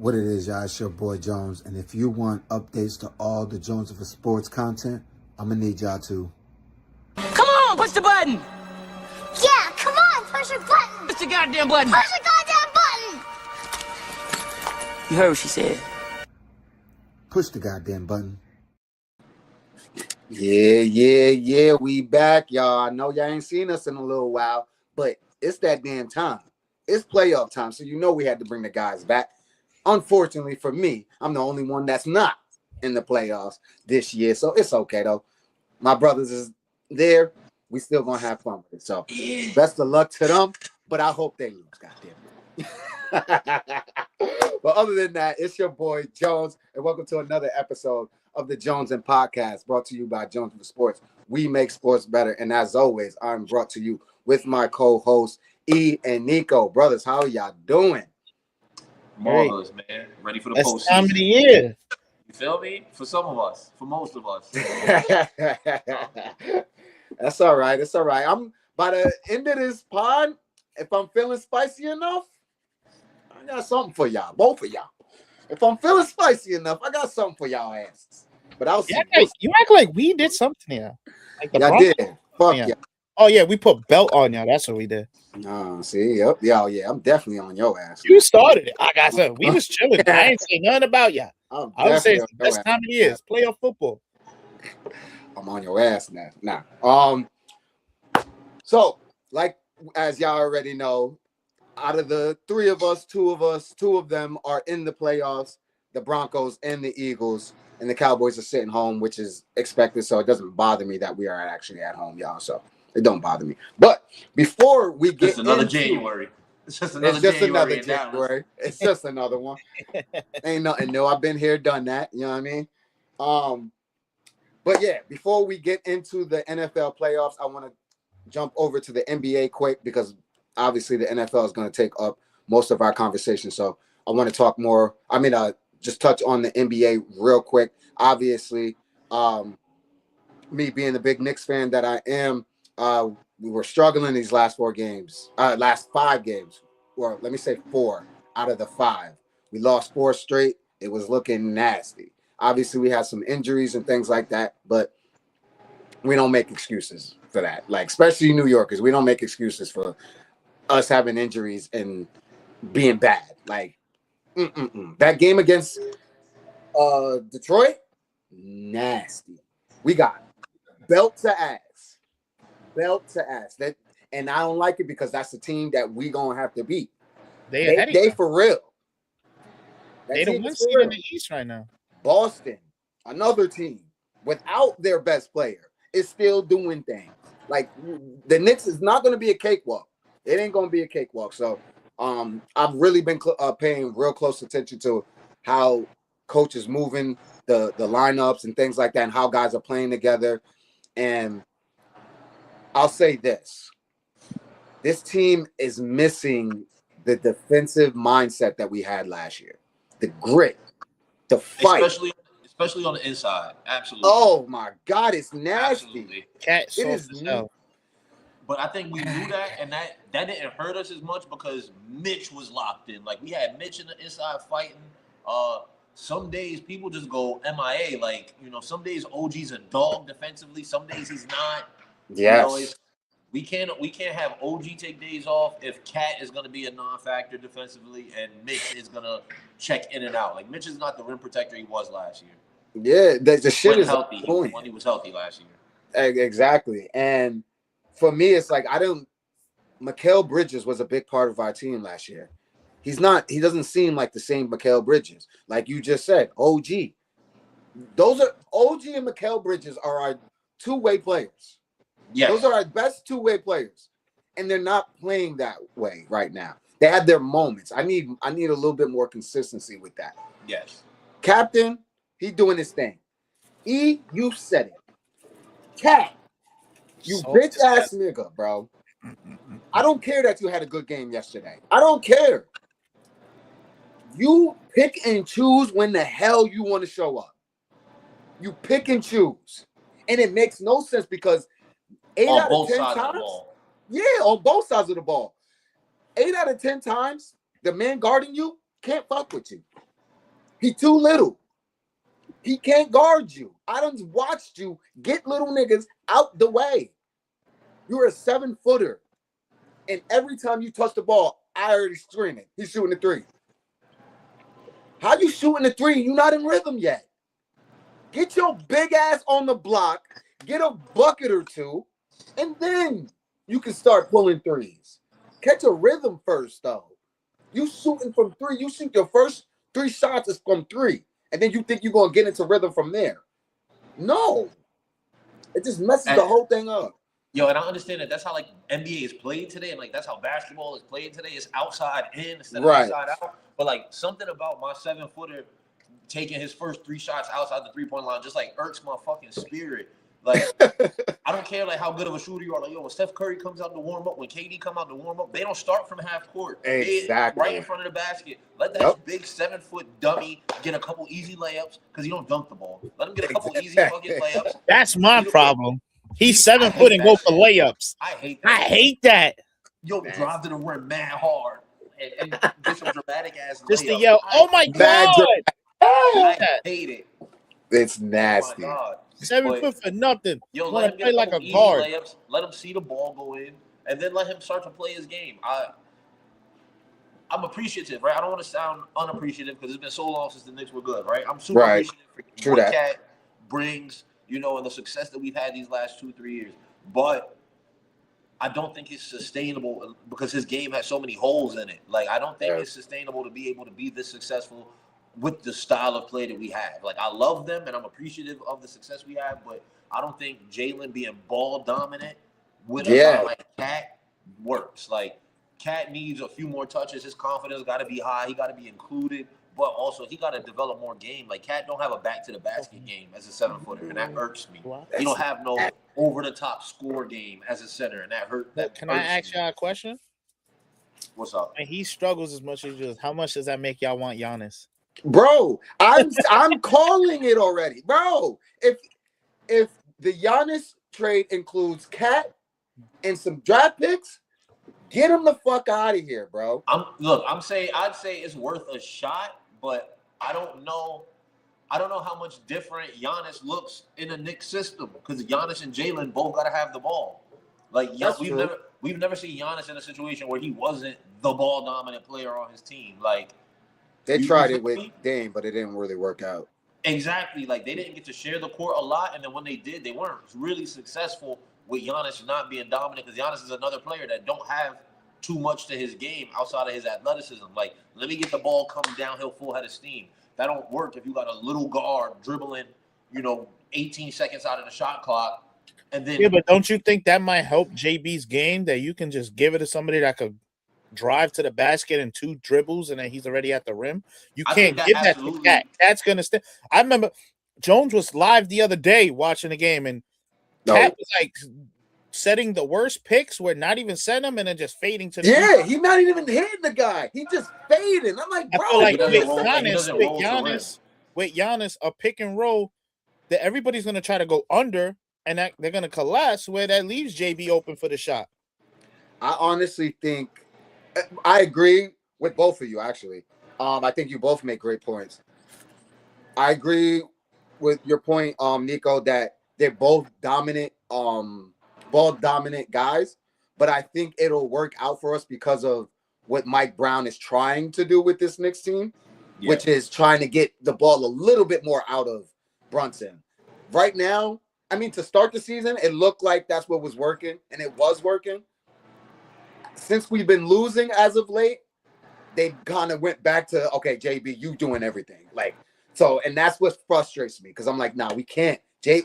What it is, y'all, it's your boy Jones. And if you want updates to all the Jones of Sports content, I'm going to need y'all to... Come on, push the button! Yeah, come on, push the button! Push the goddamn button! Push the goddamn button! You heard what she said. Push the goddamn button. Yeah. We back, y'all. I know y'all ain't seen us in a little while, but it's that damn time. It's playoff time, so you know we had to bring the guys back. Unfortunately for me, I'm the only one that's not in the playoffs this year, so it's okay, though. My brothers is there. We still going to have fun with it, so best of luck to them, but I hope they lose, goddamn. But other than that, it's your boy Jones, and welcome to another episode of the Jones and Podcast, brought to you by Jones for Sports. We make sports better, and as always, I'm brought to you with my co-hosts E and Nico. Brothers, how are y'all doing? Marvelous, man. Ready for the postseason. That's time of the year. You feel me? For some of us, for most of us. That's all right. It's all right. I'm by the end of this pod. If I'm feeling spicy enough, I got something for y'all, both of y'all. If I'm feeling spicy enough, I got something for y'all asses. But I'll see. You act like we did something here. Like y'all did. Fuck yeah. Oh yeah, we put belt on y'all. That's what we did. See, yep, yeah, I'm definitely on your ass. You started it. Like I said, we was chilling. I ain't say nothing about y'all. I was saying it's the best time of the year. It's playoff football. I'm on your ass now. So, like as y'all already know, out of the three of us, two of them are in the playoffs, the Broncos and the Eagles, and the Cowboys are sitting home, which is expected, so it doesn't bother me that we are actually at home, y'all, so it don't bother me. But before we get another January. It's just another January. It's just another one. Ain't nothing new. I've been here, done that, you know what I mean? But yeah, before we get into the NFL playoffs, I want to jump over to the NBA quick because obviously the NFL is going to take up most of our conversation. So I want to talk more. Just touch on the NBA real quick. Obviously, me being the big Knicks fan that I am, we were struggling these last 5 games, or let me say 4 out of the 5. We lost 4 straight. It was looking nasty. Obviously, we had some injuries and things like that, but we don't make excuses for that. Like, especially New Yorkers, we don't make excuses for us having injuries and being bad. Like, that game against Detroit, nasty. We got belt to ass. That, and I don't like it because that's the team that we gonna have to beat. They for real. They the one seed in the East right now. Boston, another team without their best player, is still doing things. Like the Knicks is not going to be a cakewalk. It ain't going to be a cakewalk. So I've really been paying real close attention to how coach is moving the lineups and things like that, and how guys are playing together. And I'll say this team is missing the defensive mindset that we had last year. The grit, the fight. Especially on the inside. Absolutely. Oh, my God. It's nasty. It is no. But I think we knew that, and that didn't hurt us as much because Mitch was locked in. Like, we had Mitch in the inside fighting. Some days people just go MIA. Like, some days OG's a dog defensively. Some days he's not. Yes. We can't have OG take days off if Cat is going to be a non-factor defensively and Mitch is going to check in and out. Like, Mitch is not the rim protector he was last year. Yeah, the shit is healthy when he was healthy last year. Exactly. And for me, it's like Mikal Bridges was a big part of our team last year. He doesn't seem like the same Mikal Bridges. Like you just said, OG. OG and Mikal Bridges are our two-way players. Yes. Those are our best two-way players. And they're not playing that way right now. They had their moments. I need a little bit more consistency with that. Yes. Captain, he's doing his thing. E, you said it. Cat, you bitch-ass nigga, bro. I don't care that you had a good game yesterday. I don't care. You pick and choose when the hell you want to show up. You pick and choose. And it makes no sense because 8 out of 10 times, on both sides of the ball. 8 out of 10 times, the man guarding you can't fuck with you. He too little. He can't guard you. I done watched you get little niggas out the way. You're a 7-footer. And every time you touch the ball, I already screaming. He's shooting the three. How you shooting the three? You're not in rhythm yet. Get your big ass on the block, get a bucket or two, and then you can start pulling threes. Catch a rhythm first, though. You shooting from three. You shoot your first 3 shots is from 3. And then you think you're going to get into rhythm from there. No. It just messes the whole thing up. Yo, and I understand that that's how, like, NBA is played today, and, like, that's how basketball is played today. It's outside in instead of inside out. But, like, something about my 7-footer taking his first 3 shots outside the three-point line just, like, irks my fucking spirit. Like, I don't care, like, how good of a shooter you are. Like, yo, when Steph Curry comes out to warm up, when KD come out to warm up, they don't start from half court. Exactly. Right in front of the basket. Let that big 7-foot dummy get a couple easy layups because he don't dunk the ball. Let him get a couple easy fucking layups. That's my problem. He's 7 foot and go for layups. I hate that. I hate that. Yo, drive to the rim mad hard and get some dramatic ass Just to layups. yell, oh my God. I hate it. It's nasty. Oh my God. 7 foot for nothing. Yo, Want let to him play get like a easy guard. layups. Let him see the ball go in, and then let him start to play his game. I'm appreciative, right? I don't want to sound unappreciative because it's been so long since the Knicks were good, right? I'm super appreciative for what Cat brings, you know, and the success that we've had these last 2-3 years. But I don't think it's sustainable because his game has so many holes in it. Like, I don't think it's sustainable to be able to be this successful with the style of play that we have. Like, I love them and I'm appreciative of the success we have, but I don't think Jalen being ball dominant with a guy like Cat works. Like, Cat needs a few more touches. His confidence got to be high. He got to be included, but also he got to develop more game. Like, Cat don't have a back to the basket game as a 7-footer, and that irks me. He don't have no over the top score game as a center, and that hurt. Can I ask y'all a question? What's up? And he struggles as much as you do. How much does that make y'all want Giannis? Bro, I'm calling it already. Bro, if the Giannis trade includes Cat and some draft picks, get him the fuck out of here, bro. I'd say it's worth a shot, but I don't know how much different Giannis looks in a Knicks system because Giannis and Jalen both got to have the ball. Like, we've never seen Giannis in a situation where he wasn't the ball dominant player on his team. Like, they tried it with Dame, but it didn't really work out. Exactly. Like, they didn't get to share the court a lot, and then when they did, they weren't really successful with Giannis not being dominant because Giannis is another player that don't have too much to his game outside of his athleticism. Like, let me get the ball coming downhill full head of steam. That don't work if you got a little guard dribbling, 18 seconds out of the shot clock. And then but don't you think that might help JB's game that you can just give it to somebody that could drive to the basket in 2 dribbles and then he's already at the rim? You can't give that to Cat. Cat's gonna stay. I remember Jones was live the other day watching the game and Cat was like setting the worst picks where not even setting them and then just fading to the he's not even hitting the guy. He just fading. I'm like, bro, I feel like with Giannis, a pick and roll that everybody's gonna try to go under and that they're gonna collapse where that leaves JB open for the shot. I honestly think I agree with both of you, actually. I think you both make great points. I agree with your point, Nico, that they're both dominant, ball dominant guys, but I think it'll work out for us because of what Mike Brown is trying to do with this Knicks team, which is trying to get the ball a little bit more out of Brunson. Right now, I mean, to start the season, it looked like that's what was working, and it was working. Since we've been losing as of late, they kind of went back to, okay, JB, you doing everything. Like, so, and that's what frustrates me because I'm like, nah, we can't.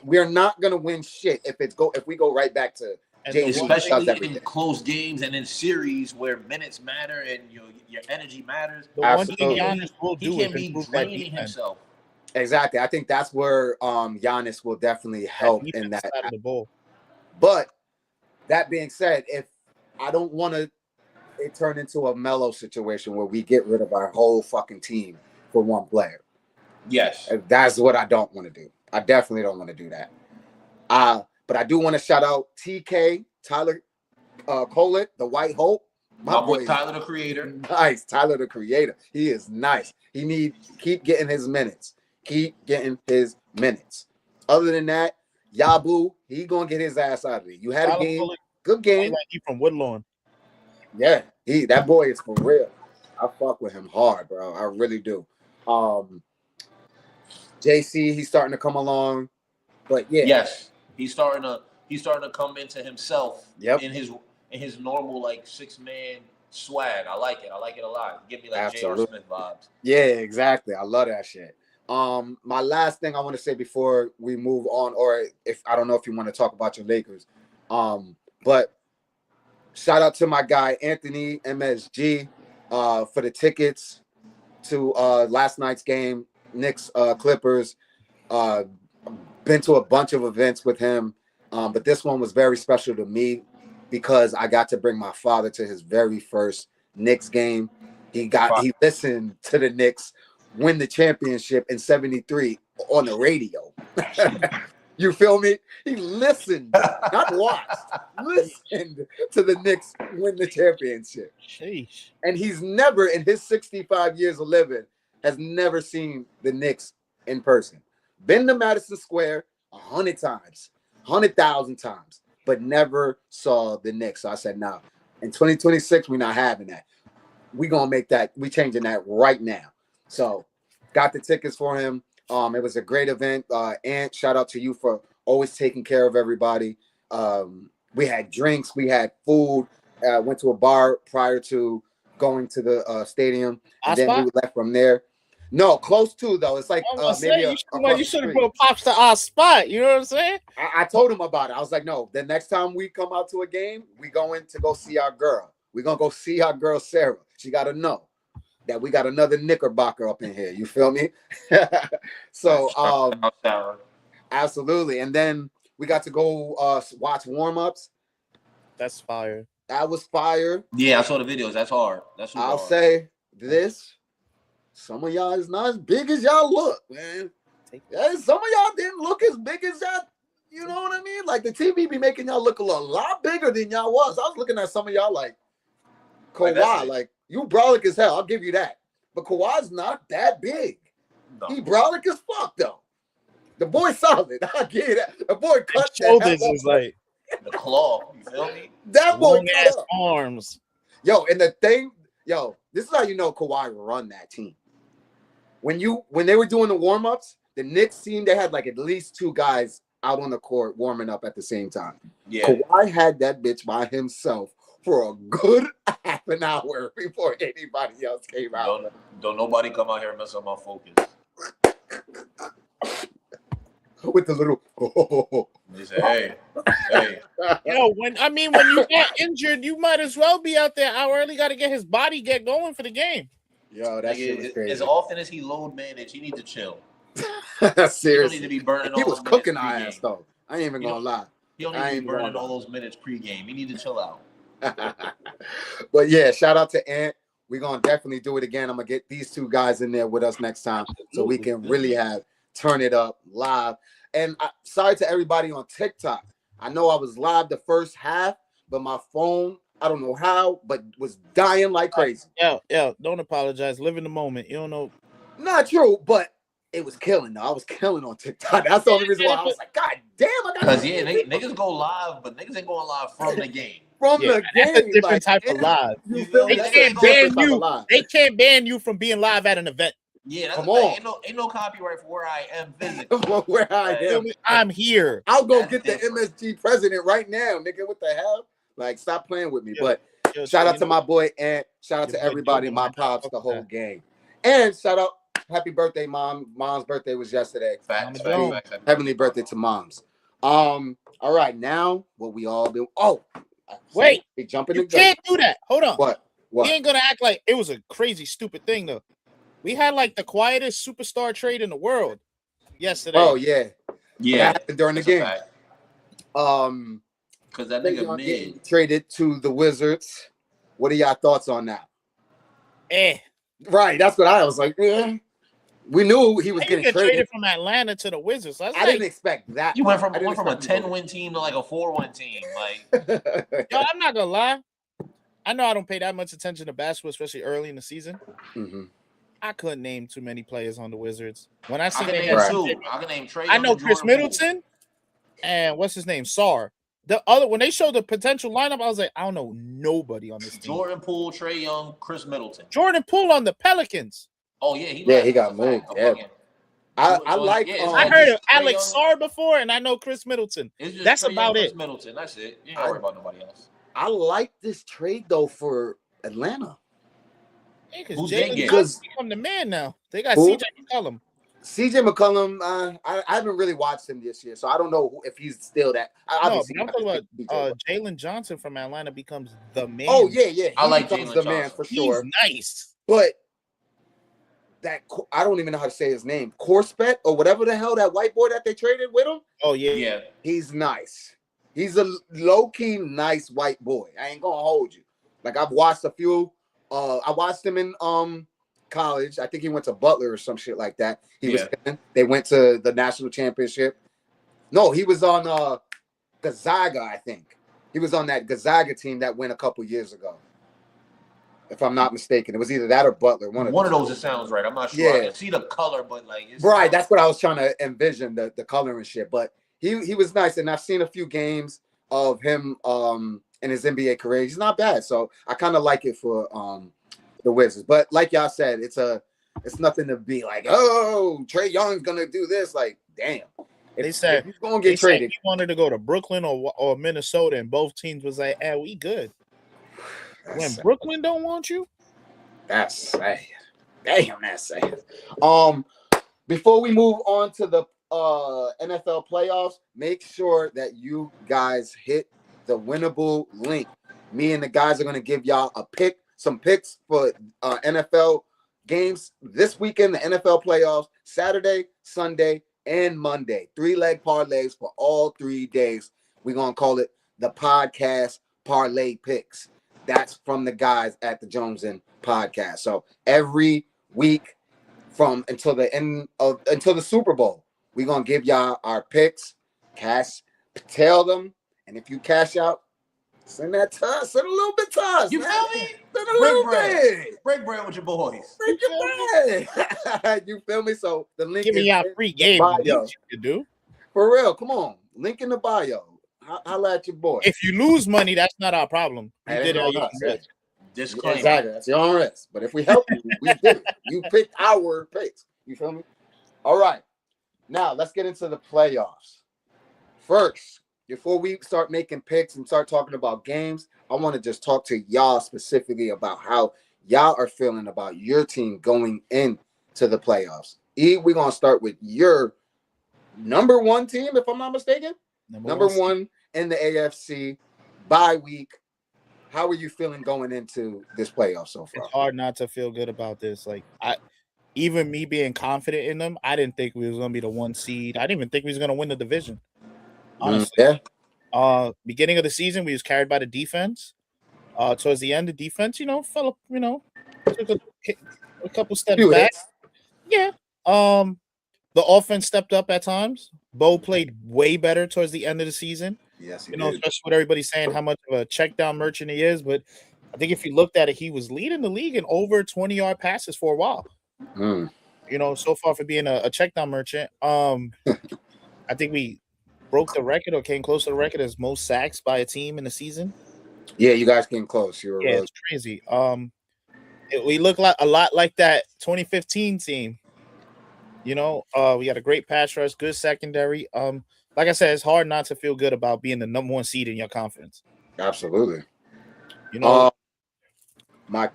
We're not gonna win shit if we go right back to JB, especially in close games and in series where minutes matter and your energy matters. The one thing Giannis will do he can be draining himself. Exactly. I think that's where Giannis will definitely help in that. Side of the ball. But that being said, if I don't want it turn into a Melo situation where we get rid of our whole fucking team for one player. Yes. That's what I don't want to do. I definitely don't want to do that. But I do want to shout out TK, Tyler Colett, the White Hope. My boy Tyler, the Creator. Nice. Tyler, the Creator. He is nice. He keep getting his minutes. Keep getting his minutes. Other than that, Yabu, he gonna get his ass out of it. You had a game, good game. He from Woodlawn. Yeah, that boy is for real. I fuck with him hard, bro. I really do. JC, he's starting to come along, but yeah. Yes, he's starting to come into himself. Yep. In his normal like 6-man swag. I like it. I like it a lot. Give me like Absolutely. J.R. Smith vibes. Yeah, exactly. I love that shit. My last thing I want to say before we move on, or if I don't know if you want to talk about your Lakers, but shout out to my guy Anthony MSG for the tickets to last night's game, Knicks Clippers. Been to a bunch of events with him, but this one was very special to me because I got to bring my father to his very first Knicks game. He listened to the Knicks win the championship in '73 on the radio. You feel me? He listened, not watched, listened to the Knicks win the championship. Sheesh. And he's never, in his 65 years of living, has never seen the Knicks in person. Been to Madison Square 100 times, 100,000 times, but never saw the Knicks. So I said, nah, in 2026, we're not having that. We're going to make that, we changing that right now. So got the tickets for him. It was a great event. Ant, shout out to you for always taking care of everybody. We had drinks, we had food. Went to a bar prior to going to the stadium, and then we left from there. No, close to though. It's like maybe you should have put Pops to our spot. You know what I'm saying? I told him about it. I was like, no, the next time we come out to a game, we going to go see our girl. We're gonna go see our girl Sarah. She got to know that we got another Knickerbocker up in here. You feel me? So absolutely. And then we got to go watch warm-ups. That's fire. That was fire. Yeah, I saw the videos. That's hard. I'll say this. Some of y'all is not as big as y'all look, man. Yeah, some of y'all didn't look as big as y'all. You know what I mean? Like the TV be making y'all look a lot bigger than y'all was. I was looking at some of y'all like Kawhi, like you brolic as hell. I'll give you that. But Kawhi's not that big. No. He brolic as fuck though. The boy's solid. I get it. The boy cut shoulders is like the claw. You feel me? That boy long ass arms. Yo, and the thing, this is how you know Kawhi run that team. When they were doing the warm-ups, the Knicks team, they had like at least 2 guys out on the court warming up at the same time. Yeah. Kawhi had that bitch by himself for a good half an hour before anybody else came out. Don't nobody come out here and mess up my focus. With the little He said, hey. Yo, when you get injured, you might as well be out there. How early got to get his body get going for the game. Yo, that shit was crazy. As often as he load manage, he needs to chill. Seriously. He don't need to be burning all he was those cooking minutes our ass though. I ain't even gonna lie. He don't need to be burning all those minutes pregame. He need to chill out. But yeah, shout out to Ant. We're gonna definitely do it again. I'm gonna get these 2 guys in there with us next time so we can really turn it up live. And sorry to everybody on TikTok. I know I was live the first half, but my phone, I don't know how, but was dying like crazy. Yeah, don't apologize. Live in the moment. You don't know. Not true, but it was killing though. I was killing on TikTok. That's the only reason why I was like, God damn, I got because niggas go live, but niggas ain't going live from the game. From the game. That's a different type of live. They can't ban you. They can't ban you from being live at an event. Yeah, that's ain't no copyright for where I am physically. Where I am. I'm here. I'll go get the MSG president right now, nigga. What the hell? Like, stop playing with me. But shout out to my boy Ant. Shout out to everybody, my pops, the whole gang. And shout out, happy birthday, Mom. Mom's birthday was yesterday. Facts. Heavenly birthday to moms. All right, now what we all do. Oh, wait. You can't do that. Hold on. What? We ain't gonna act like it was a crazy, stupid thing though. We had like the quietest superstar trade in the world yesterday. Oh yeah. During the game. Because that nigga mid traded to the Wizards. What are y'all thoughts on that? Right, that's what I was like. We knew he was getting traded from Atlanta to the Wizards. I didn't expect that. You went from a 10-win team to like a 4-win team. Like, yo, I'm not gonna lie. I know I don't pay that much attention to basketball, especially early in the season. Mm-hmm. I couldn't name too many players on the Wizards. When I see I can they name had, two. I can name Trey I Young know and Chris Jordan Poole. Middleton and what's his name, Sarr. The other when they showed the potential lineup, I was like, I don't know nobody on this team. Jordan Poole, Trey Young, Chris Middleton. Jordan Poole on the Pelicans. Oh yeah, he got moved. Yeah. I like. I heard of Alex Sarr before, and I know Chris Middleton. That's Trey about Young, it. Chris Middleton. That's it. You ain't gotta worry about nobody else. I like this trade though for Atlanta. Yeah, because Jalen Johnson become the man now. They got CJ McCollum. CJ McCollum, I haven't really watched him this year, so I don't know if he's still that. Obviously, no, I'm talking about Jalen Johnson from Atlanta becomes the man. Oh yeah, I like becomes Jalen the Johnson. man for sure. He's nice, but that I don't even know how to say his name, Corspet or whatever the hell that white boy that they traded with him. Oh yeah, he's nice. He's a low key nice white boy. I ain't gonna hold you. Like I've watched a few. I watched him in college. I think he went to Butler or some shit like that. They went to the national championship. No, he was on Gonzaga, I think. He was on that Gonzaga team that went a couple years ago. If I'm not mistaken. It was either that or Butler. One of those, it sounds right. I'm not sure. I can see the color, but like it's right, that's what I was trying to envision, the color and shit. But he was nice, and I've seen a few games of him in his NBA career. He's not bad. So I kind of like it for the Wizards. But like y'all said, it's nothing to be like, oh, Trey Young's gonna do this. Like, damn. They said he's gonna get traded. He wanted to go to Brooklyn or Minnesota, and both teams was like, we good. When Brooklyn don't want you, that's sad. Damn, that's sad. Before we move on to the NFL playoffs, make sure that you guys hit the winnable link. Me and the guys are gonna give y'all some picks for NFL games this weekend, the NFL playoffs, Saturday, Sunday, and Monday. 3-leg parlays for all 3 days. We're gonna call it the podcast parlay picks. That's from the guys at the Jones and Podcast. So every week until the Super Bowl, we're gonna give y'all our picks, tell them, and if you cash out, send that to us. Send a little bit to us. You feel me? Send a little bit. Break bread with your boys. Break your bread. You feel me? So the link give me out free game. You can do for real. Come on, link in the bio. Holla at your boy. If you lose money, that's not our problem. You did it on your own risk. Disclaimer. Exactly. That's your own risk. But if we help you, we did. You picked our picks. You feel me? All right. Now let's get into the playoffs. First, before we start making picks and start talking about games, I want to just talk to y'all specifically about how y'all are feeling about your team going into the playoffs. We're gonna start with your number 1 team, if I'm not mistaken. Number one in the AFC bye week. How are you feeling going into this playoff so far? It's hard not to feel good about this. Like even me being confident in them, I didn't think we was gonna be the 1 seed. I didn't even think we was gonna win the division. Honestly, beginning of the season, we was carried by the defense. Towards the end, the defense, fell, took a couple steps back. Yeah. The offense stepped up at times. Bo played way better towards the end of the season. Yes, he did. Especially with everybody saying how much of a check down merchant he is. But I think if you looked at it, he was leading the league in over 20-yard passes for a while. So far for being a check down merchant. I think we broke the record or came close to the record as most sacks by a team in the season. Yeah, you guys came close. It's crazy. We look a lot like that 2015 team. We got a great pass rush, good secondary. Like I said, it's hard not to feel good about being the number 1 seed in your conference. Absolutely. My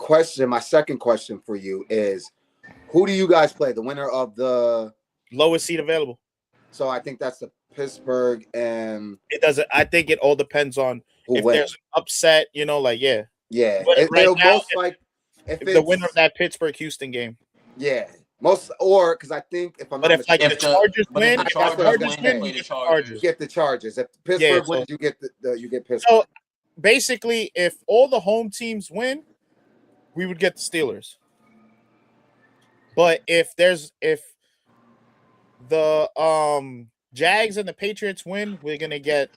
second question for you is, who do you guys play? The winner of the lowest seed available. So I think that's the Pittsburgh, and it doesn't. I think it all depends on if there's an upset. Yeah. Right now, if the winner of that Pittsburgh-Houston game. Yeah. Because I think if I'm not mistaken, the Chargers win, you get the Chargers. If Pittsburgh wins, you get Pittsburgh. So basically, if all the home teams win, we would get the Steelers. But if the Jags and the Patriots win, we're gonna get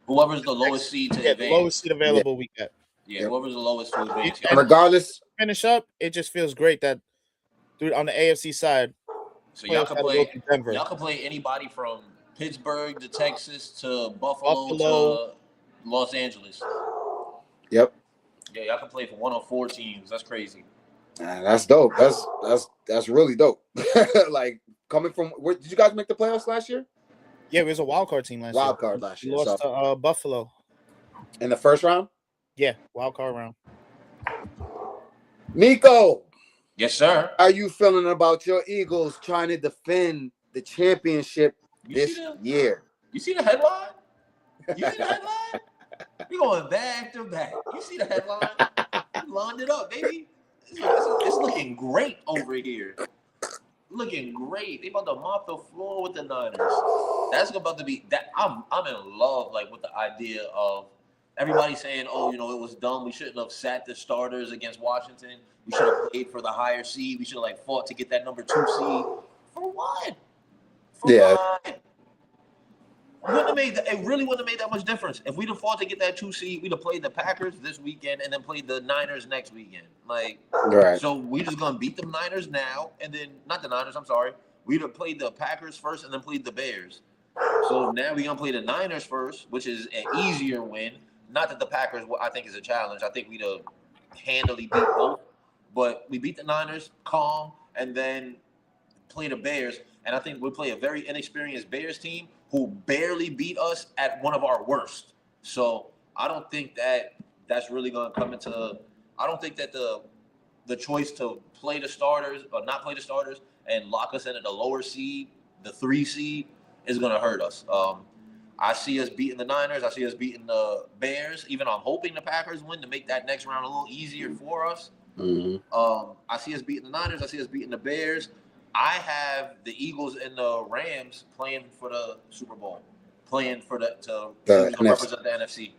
whoever's the lowest seed the lowest seed available. We get. Yeah, Yep. whoever's the lowest to advance. And Regardless, finish up, it just feels great that, dude, on the AFC side, So y'all playoffs can gotta go play. to Denver. Y'all can play anybody from Pittsburgh to Texas to Buffalo. To Los Angeles. yep. Yeah, y'all can play for one of 4 teams. That's crazy. That's dope. That's really dope. Like coming from where did you guys make the playoffs last year? Yeah, it was a wild card team last year. Wild card last We year. lost So to Buffalo. in the first round? Yeah, wild card round. Nico, Yes, sir. how are you feeling about your Eagles trying to defend the championship this year? You see the headline? You see the headline? We going back to back. You see the headline? We lined it up, baby. It's looking great over here. Looking great. They about to mop the floor with the Niners. That's about to be that. I'm in love like with the idea of everybody saying, oh, it was dumb. We shouldn't have sat the starters against Washington. We should have played for the higher seed. We should have fought to get that number 2 seed. For what? For what? It really wouldn't have made that much difference. If we'd have fought to get that 2 seed, we'd have played the Packers this weekend and then played the Niners next weekend. Right. So we just gonna beat the Niners now, and then not the Niners. I'm sorry. We'd have played the Packers first and then played the Bears. So now we're gonna play the Niners first, which is an easier win. Not that the Packers, I think, is a challenge. I think we'd have handily beat both, but we beat the Niners calm, and then play the Bears. And I think we'll play a very inexperienced Bears team who barely beat us at one of our worst. So I don't think that that's really going to come into. I don't think that the choice to play the starters or not play the starters and lock us in at the lower seed, the 3 seed, is going to hurt us. I see us beating the Niners. I see us beating the Bears. Even I'm hoping the Packers win to make that next round a little easier for us. Mm-hmm. I see us beating the Niners. I see us beating the Bears. I have the Eagles and the Rams playing for the Super Bowl, playing for to represent the NFC.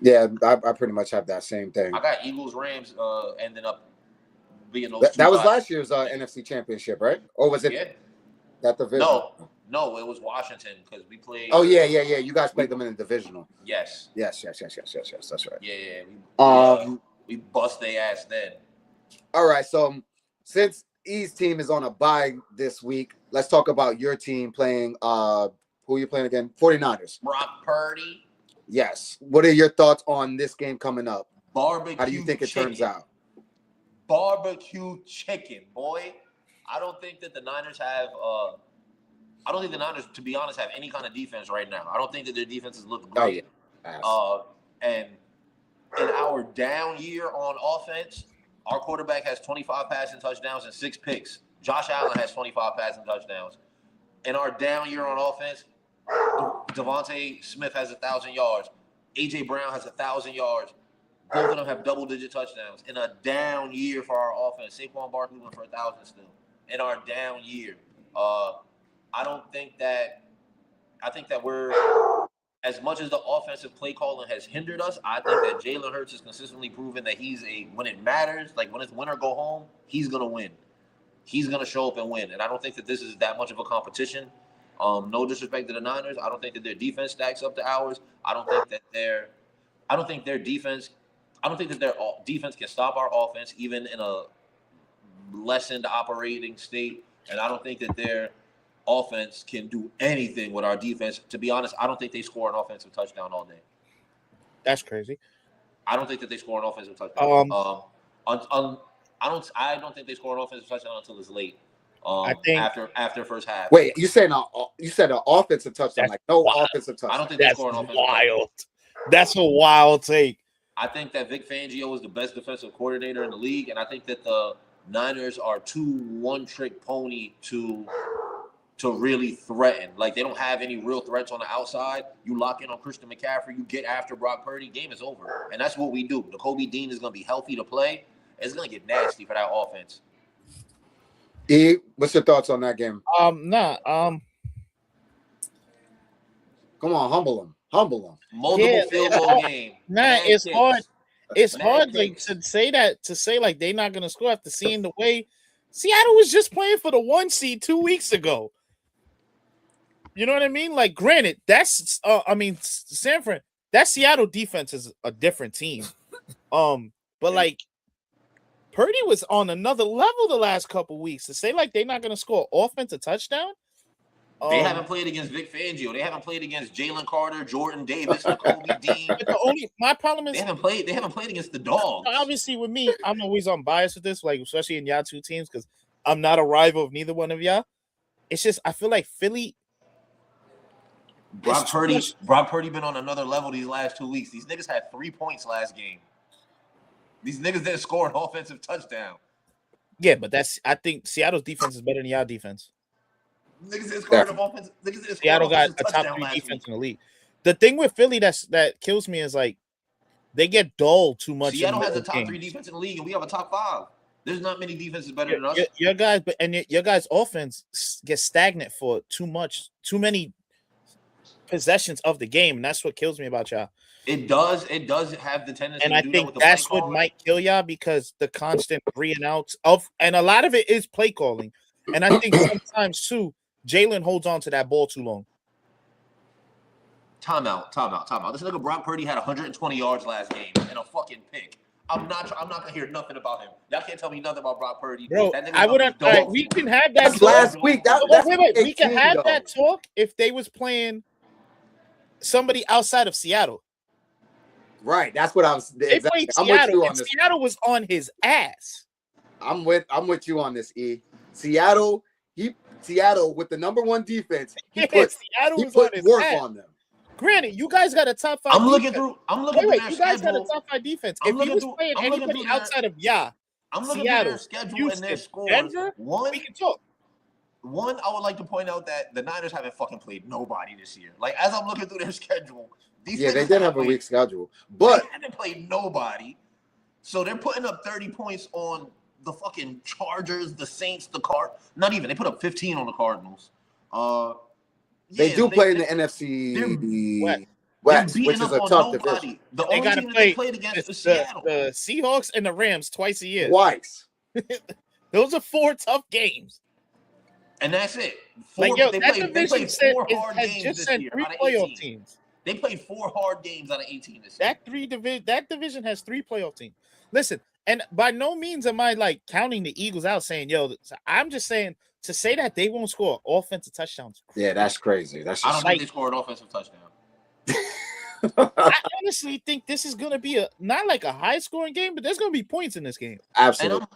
Yeah, I pretty much have that same thing. I got Eagles, Rams, ending up being those. That was last year's NFC Championship, right? Or was it that division? No, it was Washington because we played. Oh yeah. You guys played them in the divisional. Yes. Yes. That's right. Yeah. We bust their ass then. All right, so since E's team is on a bye this week, let's talk about your team playing. Who are you playing again? 49ers. Brock Purdy. Yes. What are your thoughts on this game coming up? Barbecue. How do you think it turns out? Barbecue chicken, boy. I don't think that the Niners have. I don't think the Niners, to be honest, have any kind of defense right now. I don't think that their defenses look great. Oh, yeah. And in our down year on offense, our quarterback has 25 passing touchdowns and 6 picks. Josh Allen has 25 passing touchdowns. In our down year on offense, Devontae Smith has 1,000 yards. A.J. Brown has 1,000 yards. Both of them have double-digit touchdowns. In a down year for our offense, Saquon Barkley went for 1,000 still. In our down year, I think that we're, as much as the offensive play calling has hindered us, I think that Jalen Hurts has consistently proven that when it matters, like when it's win or go home, he's going to win. He's going to show up and win. And I don't think that this is that much of a competition. No disrespect to the Niners. I don't think that their defense stacks up to ours. I don't think that their defense can stop our offense even in a lessened operating state. And I don't think that their offense can do anything with our defense. To be honest, I don't think they score an offensive touchdown all day. That's crazy. I don't think that they score an offensive touchdown. I don't think they score an offensive touchdown until it's late. I think after first half. Wait, you said an offensive touchdown, like no offensive touchdown. I don't think they score an offensive wild. Touchdown. That's a wild take. I think that Vic Fangio is the best defensive coordinator in the league, and I think that the Niners are too one-trick pony to really threaten. Like, they don't have any real threats on the outside. You lock in on Christian McCaffrey, you get after Brock Purdy, game is over. And that's what we do. Kobe Dean is going to be healthy to play. It's going to get nasty for that offense. E, what's your thoughts on that game? Come on, humble him. Multiple field goal game. It's hard. It's hard to say that, like they're not gonna score after seeing the way Seattle was just playing for the 1 seed 2 weeks ago. You know what I mean? Like, granted, that's San Fran. That Seattle defense is a different team. But like Purdy was on another level the last couple weeks. To say like they're not gonna score offensive touchdown. They haven't played against Vic Fangio. They haven't played against Jalen Carter, Jordan Davis, Nakobe Dean. But my problem is they haven't played against the dogs. Obviously, with me, I'm always unbiased with this, like especially in y'all two teams, because I'm not a rival of neither one of y'all. It's just I feel like Philly. Brock Purdy been on another level these last 2 weeks. These niggas had 3 points last game. These niggas didn't score an offensive touchdown. Yeah, but I think Seattle's defense is better than y'all defense. Niggas didn't score an offensive. Seattle got a top 3 defense in the league. The thing with Philly that kills me is like they get dull too much. Seattle has a top 3 defense in the league, and we have a top 5. There's not many defenses better than us. Your guys' offense gets stagnant for too many possessions of the game, and that's what kills me about y'all. It does have the tendency, and to I do think that with that's the what might kill y'all because the constant 3 and outs and a lot of it is play calling, and I think sometimes too Jalen holds on to that ball too long. Timeout. This nigga Brock Purdy had 120 yards last game and a fucking pick. I'm not gonna hear nothing about him. Y'all can't tell me nothing about Brock Purdy. Bro, I wouldn't. We can have that talk. Last week. Wait. We can have that talk if they was playing somebody outside of Seattle. Right. That's what I was. They played Seattle, and Seattle was on his ass. I'm with you on this, E. Seattle with the number 1 defense. He put work on them. Granted, you guys got a top 5. I'm looking through you guys got a top 5 defense. If you was playing anybody outside of I'm looking Seattle, at their schedule Houston, and their scores. Denver, we can talk. One, I would like to point out that the Niners haven't fucking played nobody this year. Like, as I'm looking through their schedule, they did have a weak schedule, but they haven't played nobody. So they're putting up 30 points on the fucking Chargers, the Saints, the Not even. They put up 15 on the Cardinals. They play in the NFC West, which is a tough division. The only team that they played against is Seattle. The Seahawks and the Rams twice a year. Twice. Those are 4 tough games. And that's it. They played 4 hard games this year 3 playoff teams. They played 4 hard games out of 18 this year. That division has 3 playoff teams. Listen, and by no means am I like counting the Eagles out saying, yo, I'm just saying to say that they won't score offensive touchdowns. Yeah, that's crazy. I don't think they scored an offensive touchdown. I honestly think this is going to be not like a high scoring game, but there's going to be points in this game. Absolutely.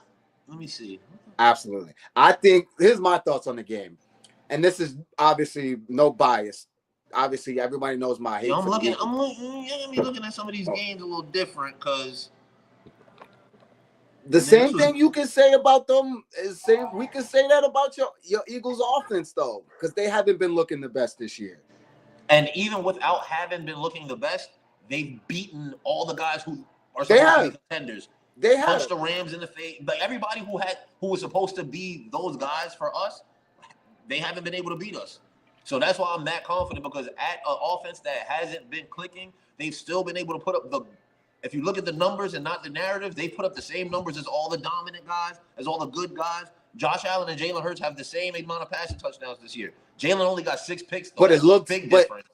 Let me see. Absolutely. I think here's my thoughts on the game. And this is obviously no bias. Obviously, everybody knows my hate. You're gonna be looking at some of these games a little different because the same thing you can say about them is same. We can say that about your Eagles offense though, because they haven't been looking the best this year. And even without having been looking the best, they've beaten all the guys who are supposed to be contenders. They have punched the Rams in the face. But everybody who was supposed to be those guys for us, they haven't been able to beat us. So that's why I'm that confident, because at an offense that hasn't been clicking, they've still been able to put up if you look at the numbers and not the narrative, they put up the same numbers as all the dominant guys, as all the good guys. Josh Allen and Jalen Hurts have the same amount of passing touchdowns this year. Jalen only got 6 picks, though. But it looks big different.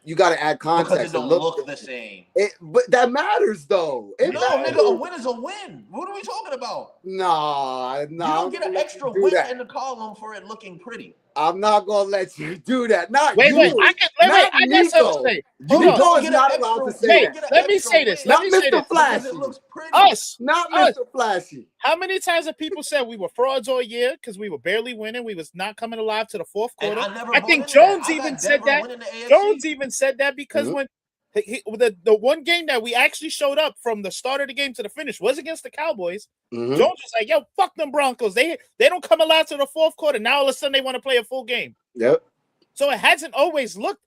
You got to add context. Because it don't look the same. But that matters, though. Nigga, a win is a win. What are we talking about? Nah. You don't get an extra win in the column for it looking pretty. I'm not gonna let you do that. Wait. I got something to say. Nico is not allowed to say that. Let me say this. Not Mr. Flashy. Not Mr. Flashy. How many times have people said we were frauds all year because we were barely winning? We was not coming alive to the fourth quarter. I think Jones even said that. Jones even said that because when the one game that we actually showed up from the start of the game to the finish was against the Cowboys. Jones was like, yo, fuck them Broncos. They don't come alive to the fourth quarter. Now all of a sudden they want to play a full game. Yep. So it hasn't always looked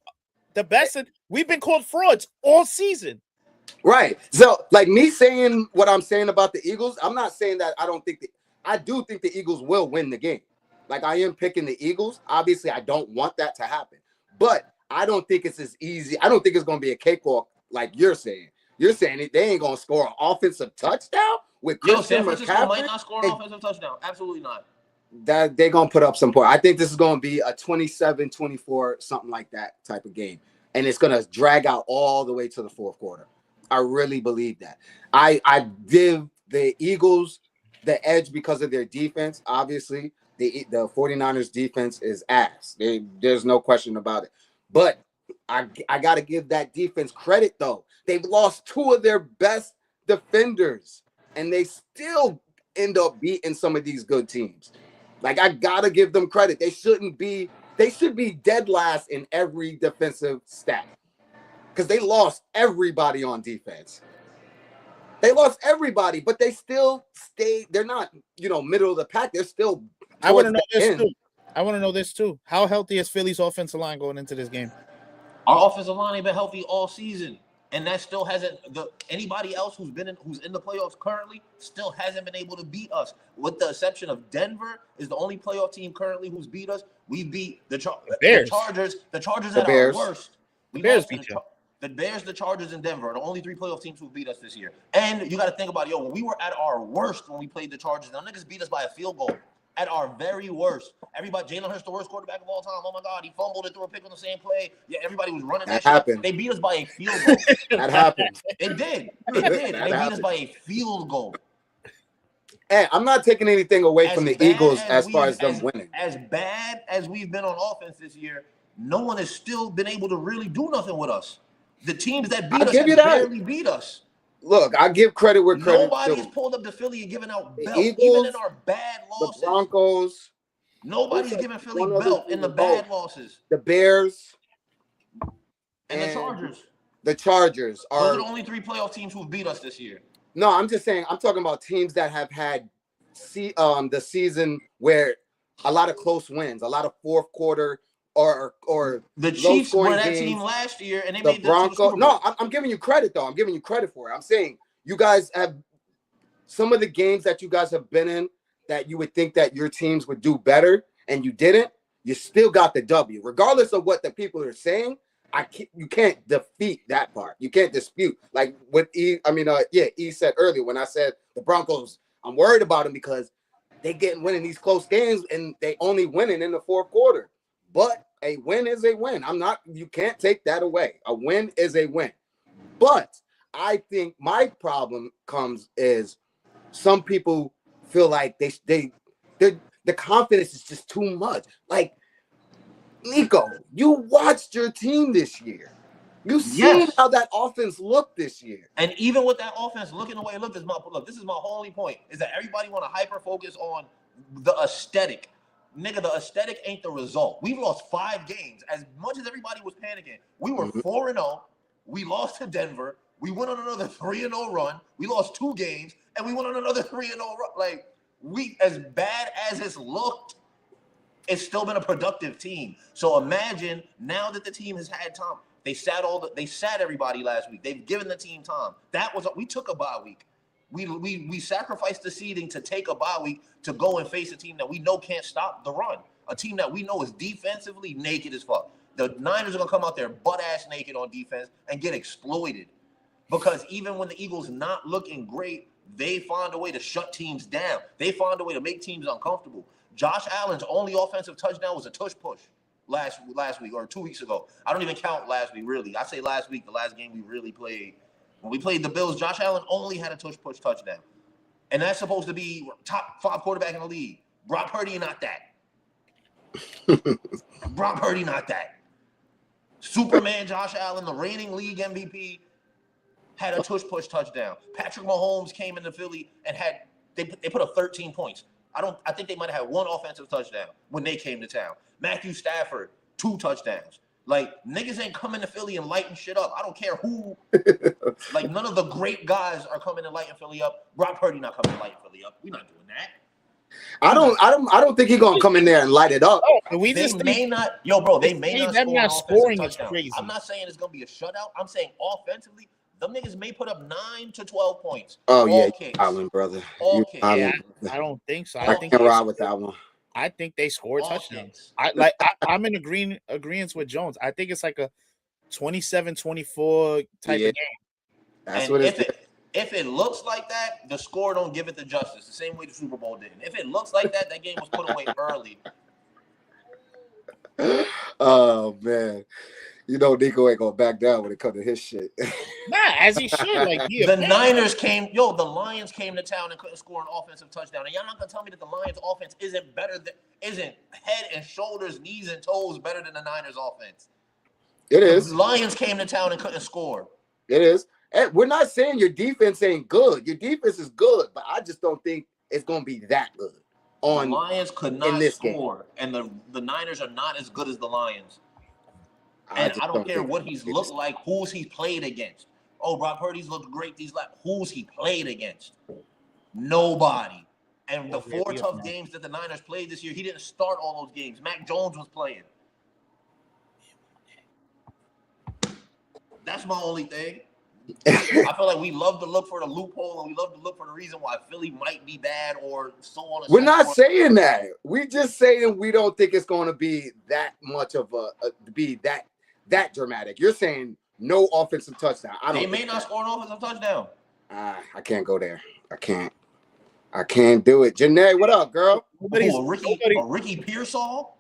the best. And we've been called frauds all season. Right. So like me saying what I'm saying about the Eagles, I'm not saying that I do think the Eagles will win the game. Like I am picking the Eagles. Obviously, I don't want that to happen. But I don't think it's as easy. I don't think it's going to be a cakewalk like you're saying. You're saying they ain't going to score an offensive touchdown with Christian McCaffrey. San Francisco might not score an offensive touchdown. Absolutely not. That they're going to put up some points. I think this is going to be a 27-24, something like that type of game. And it's going to drag out all the way to the fourth quarter. I really believe that. I give the Eagles the edge because of their defense. Obviously, the 49ers defense is ass. There's no question about it. But I got to give that defense credit, though. They've lost two of their best defenders, and they still end up beating some of these good teams. Like, I got to give them credit. They should be dead last in every defensive stat because they lost everybody on defense. They lost everybody, but they still stay. They're not, middle of the pack. They're still. I want to know this too. I want to know this too. How healthy is Philly's offensive line going into this game? Our offensive line ain't been healthy all season, and that still hasn't. Anybody else who's in the playoffs currently still hasn't been able to beat us. With the exception of Denver, is the only playoff team currently who's beat us. We beat the Bears. The Chargers at our worst. The Bears beat you. The Bears, the Chargers, and Denver are the only three playoff teams who beat us this year. And you got to think about it, when we were at our worst when we played the Chargers, them niggas beat us by a field goal. At our very worst. Everybody, Jalen Hurts, the worst quarterback of all time. Oh my God, he fumbled and threw a pick on the same play. Yeah, everybody was running that happened. shit. They beat us by a field goal. That happened. It did. And they beat us by a field goal. And I'm not taking anything away from the Eagles as far as them winning. As bad as we've been on offense this year, no one has still been able to really do nothing with us. The teams that beat us have barely beat us. Look, I give credit where credit. Nobody has pulled up to Philly and given out belts, Eagles, even in our bad losses. The Broncos. Nobody's giving Philly belt in the bad losses. The Bears and the Chargers. The Chargers are. Those are the only three playoff teams who've beat us this year. No, I'm just saying. I'm talking about teams that have had the season where a lot of close wins, a lot of fourth quarter. Or the Chiefs were that team last year, and they made the Broncos. No, I'm giving you credit though. I'm giving you credit for it. I'm saying you guys have some of the games that you guys have been in that you would think that your teams would do better, and you didn't. You still got the W, regardless of what the people are saying. You can't defeat that part. You can't dispute like what E said earlier when I said the Broncos. I'm worried about them because they winning these close games, and they only winning in the fourth quarter. But a win is a win. You can't take that away. A win is a win. But I think my problem is some people feel like the confidence is just too much. Like, Nico, you watched your team this year. You seen how that offense looked this year. And even with that offense looking the way it looked, this is my only point, is that everybody want to hyper focus on the aesthetic. Nigga, the aesthetic ain't the result. We've lost 5 games. As much as everybody was panicking, we were 4-0. We lost to Denver. We went on another 3-0 run. We lost 2 games, and we went on another 3-0 run. Like, as bad as it's looked, it's still been a productive team. So imagine now that the team has had time. They sat everybody last week. They've given the team time. We took a bye week. We sacrificed the seeding to take a bye week to go and face a team that we know can't stop the run. A team that we know is defensively naked as fuck. The Niners are going to come out there butt-ass naked on defense and get exploited. Because even when the Eagles not looking great, they find a way to shut teams down. They find a way to make teams uncomfortable. Josh Allen's only offensive touchdown was a tush-push last week or 2 weeks ago. I don't even count last week, really. I say last week, the last game we really played. When we played the Bills, Josh Allen only had a tush-push touchdown. And that's supposed to be top 5 quarterback in the league. Brock Purdy, not that. Brock Purdy, not that. Superman Josh Allen, the reigning league MVP, had a tush-push touchdown. Patrick Mahomes came into Philly and they put up 13 points. I think they might have had 1 offensive touchdown when they came to town. Matthew Stafford, 2 touchdowns. Like, niggas ain't coming to Philly and lighting shit up. I don't care who. Like, none of the great guys are coming and lighting Philly up. Brock Purdy not coming and lighting Philly up. We're not doing that. I don't think he's gonna come in there and light it up. They may not score scoring touchdown. crazy. I'm not saying it's gonna be a shutout. I'm saying offensively, them niggas may put up 9 to 12 points. Oh yeah, Allen, brother. I don't think so. I can't ride with that one. I think they score touchdowns. I'm in agreement with Jones. I think it's like a 27-24 type of game. That's what it is. If it looks like that, the score don't give it the justice. The same way the Super Bowl did. If it looks like that, that game was put away early. Oh man, Nico ain't gonna back down when it comes to his shit. Nah, as he should. Like the Niners came, the Lions came to town and couldn't score an offensive touchdown. And y'all not gonna tell me that the Lions offense isn't head and shoulders, knees and toes better than the Niners offense. It is. The Lions came to town and couldn't score. It is. And we're not saying your defense ain't good. Your defense is good, but I just don't think it's gonna be that good. The Lions could not score, and the Niners are not as good as the Lions. And I don't care what he's looked like, who's he played against. Oh, Brock Purdy's looked great. Who's he played against? Nobody. And the 4 tough games that the Niners played this year, he didn't start all those games. Mac Jones was playing. That's my only thing. I feel like we love to look for the loophole, and we love to look for the reason why Philly might be bad or so on. We're not saying that. We're just saying we don't think it's going to be that much of that dramatic. You're saying no offensive touchdown. They may not score an offensive touchdown. I can't go there. I can't do it. Janae, what up, girl? A Ricky Pearsall?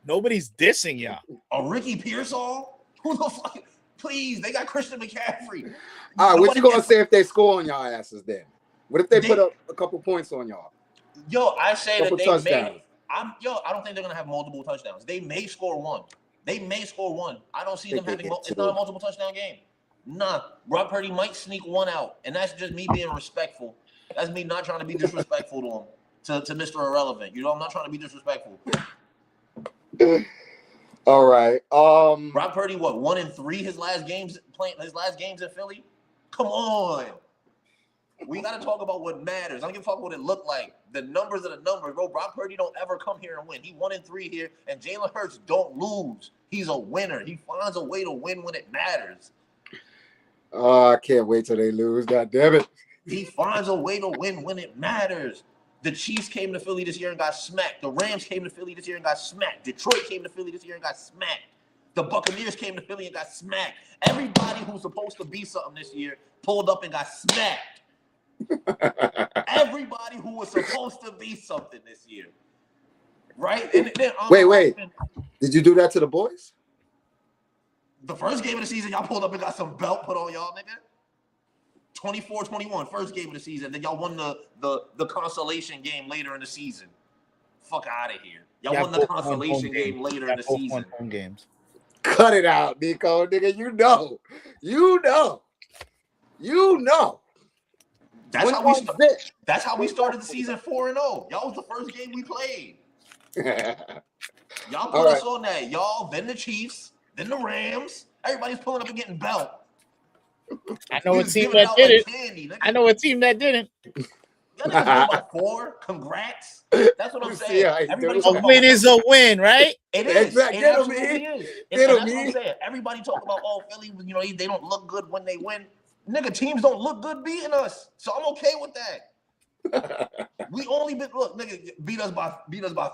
Nobody's dissing y'all. A Ricky Pearsall? Who the fuck? Please, they got Christian McCaffrey. All right, what you gonna say if they score on y'all asses then? What if they put up a couple points on y'all? I say that they touchdowns. I don't think they're gonna have multiple touchdowns. They may score one. I don't see them having. It's not a multiple touchdown game. Nah, Brock Purdy might sneak one out, and that's just me being respectful. That's me not trying to be disrespectful to him, to Mr. Irrelevant. I'm not trying to be disrespectful. All right. Brock Purdy, 1-3 his last games in Philly? Come on. We got to talk about what matters. I don't give a fuck what it looked like. The numbers are the numbers, bro. Brock Purdy don't ever come here and win. He 1-3 here, and Jalen Hurts don't lose. He's a winner. He finds a way to win when it matters. Oh, I can't wait till they lose. God damn it. He finds a way to win when it matters. The Chiefs came to Philly this year and got smacked. The Rams came to Philly this year and got smacked. Detroit came to Philly this year and got smacked. The Buccaneers came to Philly and got smacked. Everybody who's supposed to be something this year pulled up and got smacked. Everybody who was supposed to be something this year. Right? And then, wait. Did you do that to the boys? The first game of the season, y'all pulled up and got some belt put on y'all, nigga. 24-21, first game of the season. Then y'all won the consolation game later in the season. Fuck out of here. Y'all won the consolation game later in the season. Home games. Cut it out, Nico. Nigga, you know. That's how we started the season 4-0. Y'all was the first game we played. Y'all put us on that. Y'all, then the Chiefs, then the Rams. Everybody's pulling up and getting belt. I know a team that did it. I know a team that didn't. Y'all niggas won by 4. Congrats. That's what I'm saying. A win is a win, right? It is. Exactly. It absolutely is. That's what I'm saying. Everybody talk about, Philly, they don't look good when they win. Nigga, teams don't look good beating us. So I'm okay with that. We only nigga, beat us by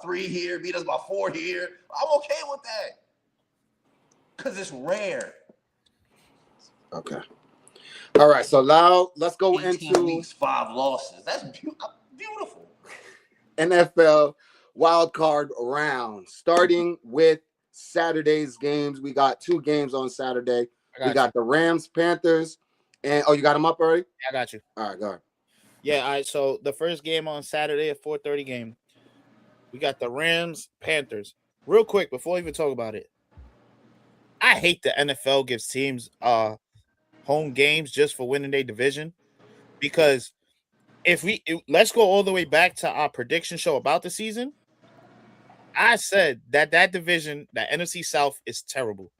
3 here, beat us by 4 here. I'm okay with that. Because it's rare. Okay. All right, so now let's go 18 into weeks, 5 losses. That's beautiful. NFL wild card round, starting with Saturday's games. We got 2 games on Saturday. We got the Rams, Panthers, and you got them up already? Yeah, I got you. All right, go ahead. Yeah, all right. So the first game on Saturday at 4:30 game, we got the Rams, Panthers. Real quick, before we even talk about it, I hate the NFL gives teams home games just for winning their division, because let's go all the way back to our prediction show about the season. I said that division, that NFC South, is terrible.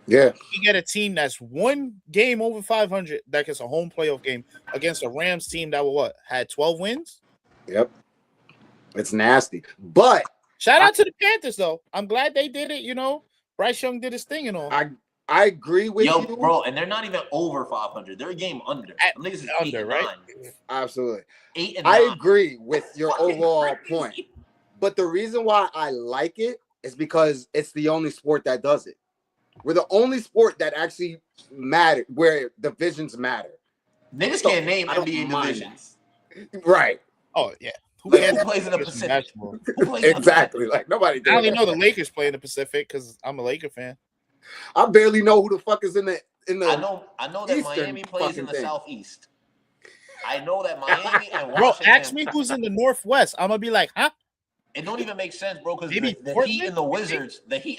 Yeah, you get a team that's 1 game over 500 that gets a home playoff game against a Rams team that had 12 wins. Yep, it's nasty. But shout out to the Panthers, though. I'm glad they did it. Bryce Young did his thing and all. I agree with you, bro, and they're not even over 500. They're a game under. Niggas is under, right? 9. Absolutely. 8 and 9. I agree with your overall point. But the reason why I like it is because it's the only sport that does it. We're the only sport that actually matter, where divisions matter. Niggas can't name NBA divisions. Right. Oh, yeah. Who plays in the Pacific? Exactly. Like nobody. I only know the Lakers play in the Pacific because I'm a Laker fan. I barely know who the fuck is in the. I know that Eastern Miami plays in the fucking thing. Southeast. I know that Miami and Bro, Washington. ask me who's in the Northwest. I'm gonna be like, huh? It don't even make sense, bro, because Maybe the Portland? Heat and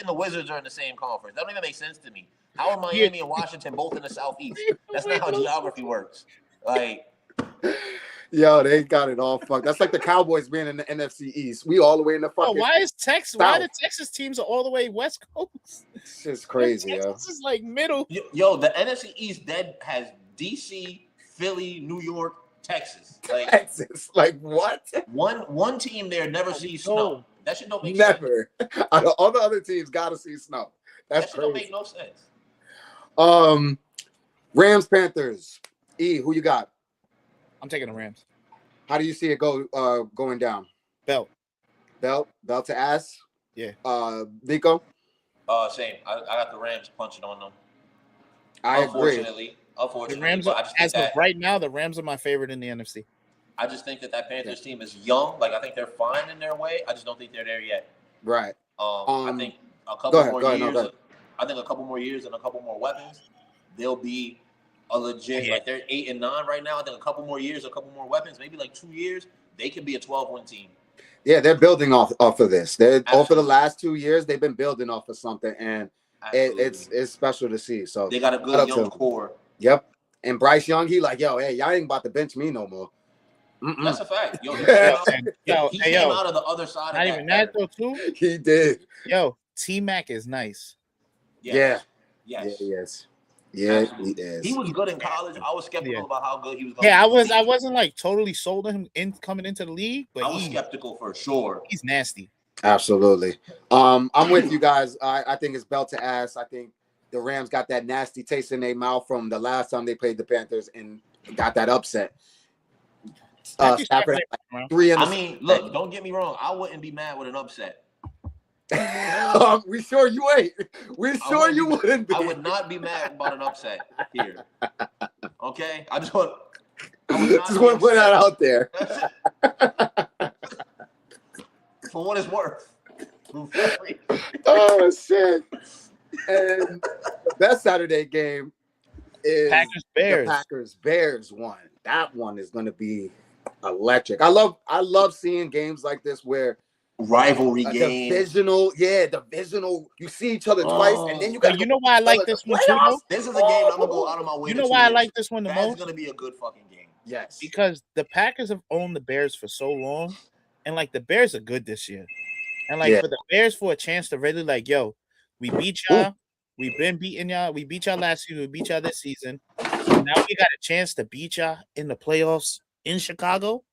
the Wizards are in the same conference. That don't even make sense to me. How are Miami and Washington both in the Southeast? That's not how geography works. Like, Yo, they got it all fucked. That's like the Cowboys being in the NFC East. We all the way in the fucking. Why is Texas? Why the Texas teams are all the way West Coast? It's just crazy, yo. This is like middle. Yo, the NFC East that has DC, Philly, New York, Texas. Like Texas, like what? One team there never sees snow. That shit don't make sense. Never. All the other teams gotta see snow. That's that shit crazy. don't make no sense. Rams, Panthers. E, who you got? I'm taking the Rams. How do you see it going down? Belt to ass? Yeah. Nico? Same. I got the Rams punching on them. I agree. Unfortunately, The Rams, but I just think as of right now, the Rams are my favorite in the NFC. I just think that Panthers team is young. Like, I think they're fine in their way. I just don't think they're there yet. Right. I think a couple more years. No, I think a couple more years and a couple more weapons, they'll be a legit. Like, they're 8-9 right now. I think a couple more years, a couple more weapons, maybe like 2 years, they could be a 12-win team. Yeah, they're building off of this. Over the last 2 years, they've been building off of something, and it's special to see. So they got a good young core. Yep. And Bryce Young, he like, yo, hey, y'all ain't about to bench me no more. Mm-mm. That's a fact. Yo, he came out of the other side. Not even that though, too. He did. Yo, T-Mac is nice. Yes. Yeah, he is. He was good in college. I was skeptical about how good he was. I wasn't like totally sold on him coming into the league, but I was skeptical for sure. He's nasty. Absolutely. I'm with you guys. I think it's belt to ass. I think the Rams got that nasty taste in their mouth from the last time they played the Panthers and got that upset. Stafford had like 3 I mean, look, don't get me wrong. I wouldn't be mad with an upset. We sure you ain't. We sure you wouldn't be. I would not be mad about an upset here. Okay? I just want to put that out there. For what it's worth. Oh, shit. And the best Saturday game is Packers-Bears. The Packers-Bears one. That one is going to be electric. I love seeing games like this where rivalry game. Divisional. You see each other twice, and then you got. You know why I like this one too? This is a game I'm gonna go out of my way. You know why I like this one the most? It's gonna be a good fucking game. Yes, because the Packers have owned the Bears for so long, and like the Bears are good this year, and like for the Bears for a chance to really like, yo, we beat y'all. We've been beating y'all. We beat y'all last season. We beat y'all this season. Now we got a chance to beat y'all in the playoffs in Chicago.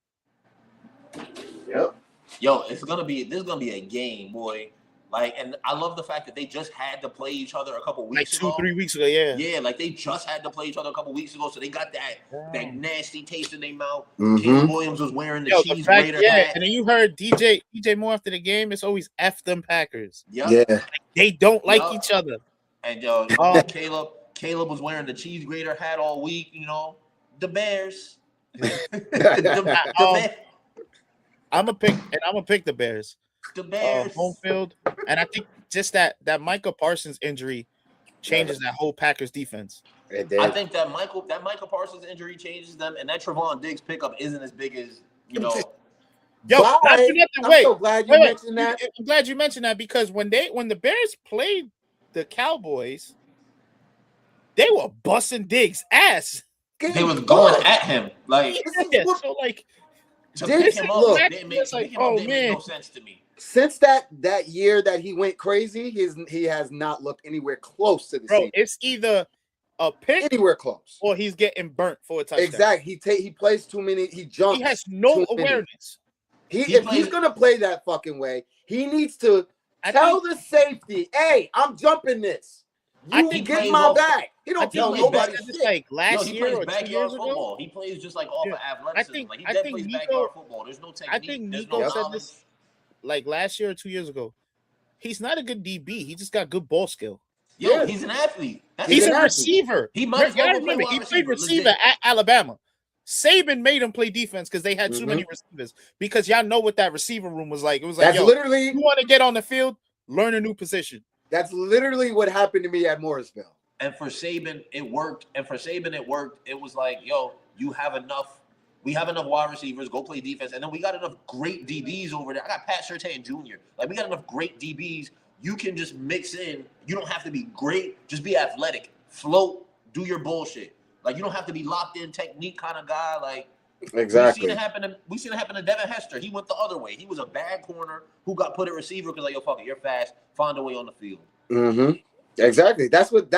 Yep. Yo, this is gonna be a game, boy. Like, and I love the fact that they just had to play each other a couple weeks ago. 2-3 weeks ago, yeah. Yeah, like they just had to play each other a couple weeks ago, so they got that nasty taste in their mouth. Mm-hmm. Caleb Williams was wearing the cheese grater hat. And then you heard DJ Moore after the game. It's always F them Packers. Yep. Yeah, like, they don't like each other. And Caleb was wearing the cheese grater hat all week. You know, the Bears. I'm gonna pick the Bears. The Bears. Home field, and I think just that Micah Parsons injury changes that whole Packers defense. I think that Micah Parsons injury changes them, and that Trevon Diggs pickup isn't as big as Yo, I'm so glad you mentioned that. I'm glad you mentioned that because when the Bears played the Cowboys, they were busting Diggs' ass. They was going at him like so like. To pick him up didn't make man. no sense to me. Since that year that he went crazy, he has not looked anywhere close to the same. It's either a pick anywhere close, or he's getting burnt for a touchdown. Exactly. He plays too many. He jumps. He has no awareness. If he's gonna play that fucking way, he needs to tell the safety, "Hey, I'm jumping this. You get my back." He don't tell nobody shit. Like last year or 2 years football. ago, he plays just like off of athleticism. He plays Nico, backyard football. There's no technique. I think Nico said this like last year or 2 years ago. He's not a good DB. He just got good ball skill. Yo, he's an athlete. He's a receiver. He might remember he played receiver at Alabama. Saban made him play defense because they had too many receivers. Because y'all know what that receiver room was like. It was like, literally you want to get on the field, learn a new position. That's literally what happened to me at Morrisville. And for Saban, it worked. It was like, yo, you have enough. We have enough wide receivers. Go play defense. And then we got enough great DBs over there. I got Pat Surtain Jr. Like, we got enough great DBs. You can just mix in. You don't have to be great. Just be athletic. Float. Do your bullshit. Like, you don't have to be locked in technique kind of guy. Like, exactly. We seen it happen to Devin Hester. He went the other way. He was a bad corner who got put at receiver because, like, yo, fuck it, you're fast. Find a way on the field. Mm-hmm. Exactly. That's what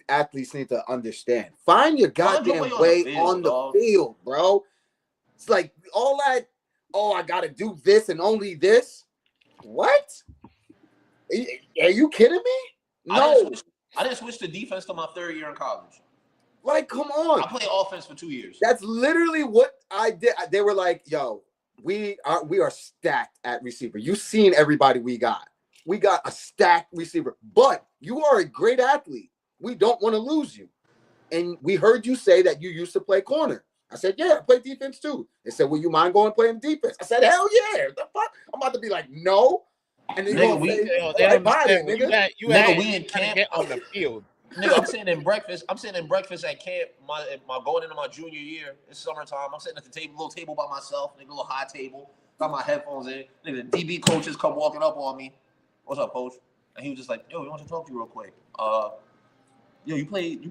athletes need to understand. Find your goddamn way on the field, bro. It's like all that, oh, I got to do this and only this. What? Are you kidding me? No. I didn't switch to defense till my third year in college. Like, come on. I played offense for 2 years. That's literally what I did. They were like, yo, we are stacked at receiver. You've seen everybody we got. We got a stacked receiver. But you are a great athlete. We don't want to lose you. And we heard you say that you used to play corner. I said, yeah, I play defense too. They said, well, you mind going and playing defense? I said, hell yeah. The fuck? I'm about to be like, no. And then nigga, we in camp get on the field. Nigga, I'm sitting in breakfast at camp. My going into my junior year. It's summertime. I'm sitting at the table, little table by myself, nigga, little high table. Got my headphones in. Nigga, the DB coaches come walking up on me. What's up, coach? And he was just like, yo, we want to talk to you real quick. Yo, you played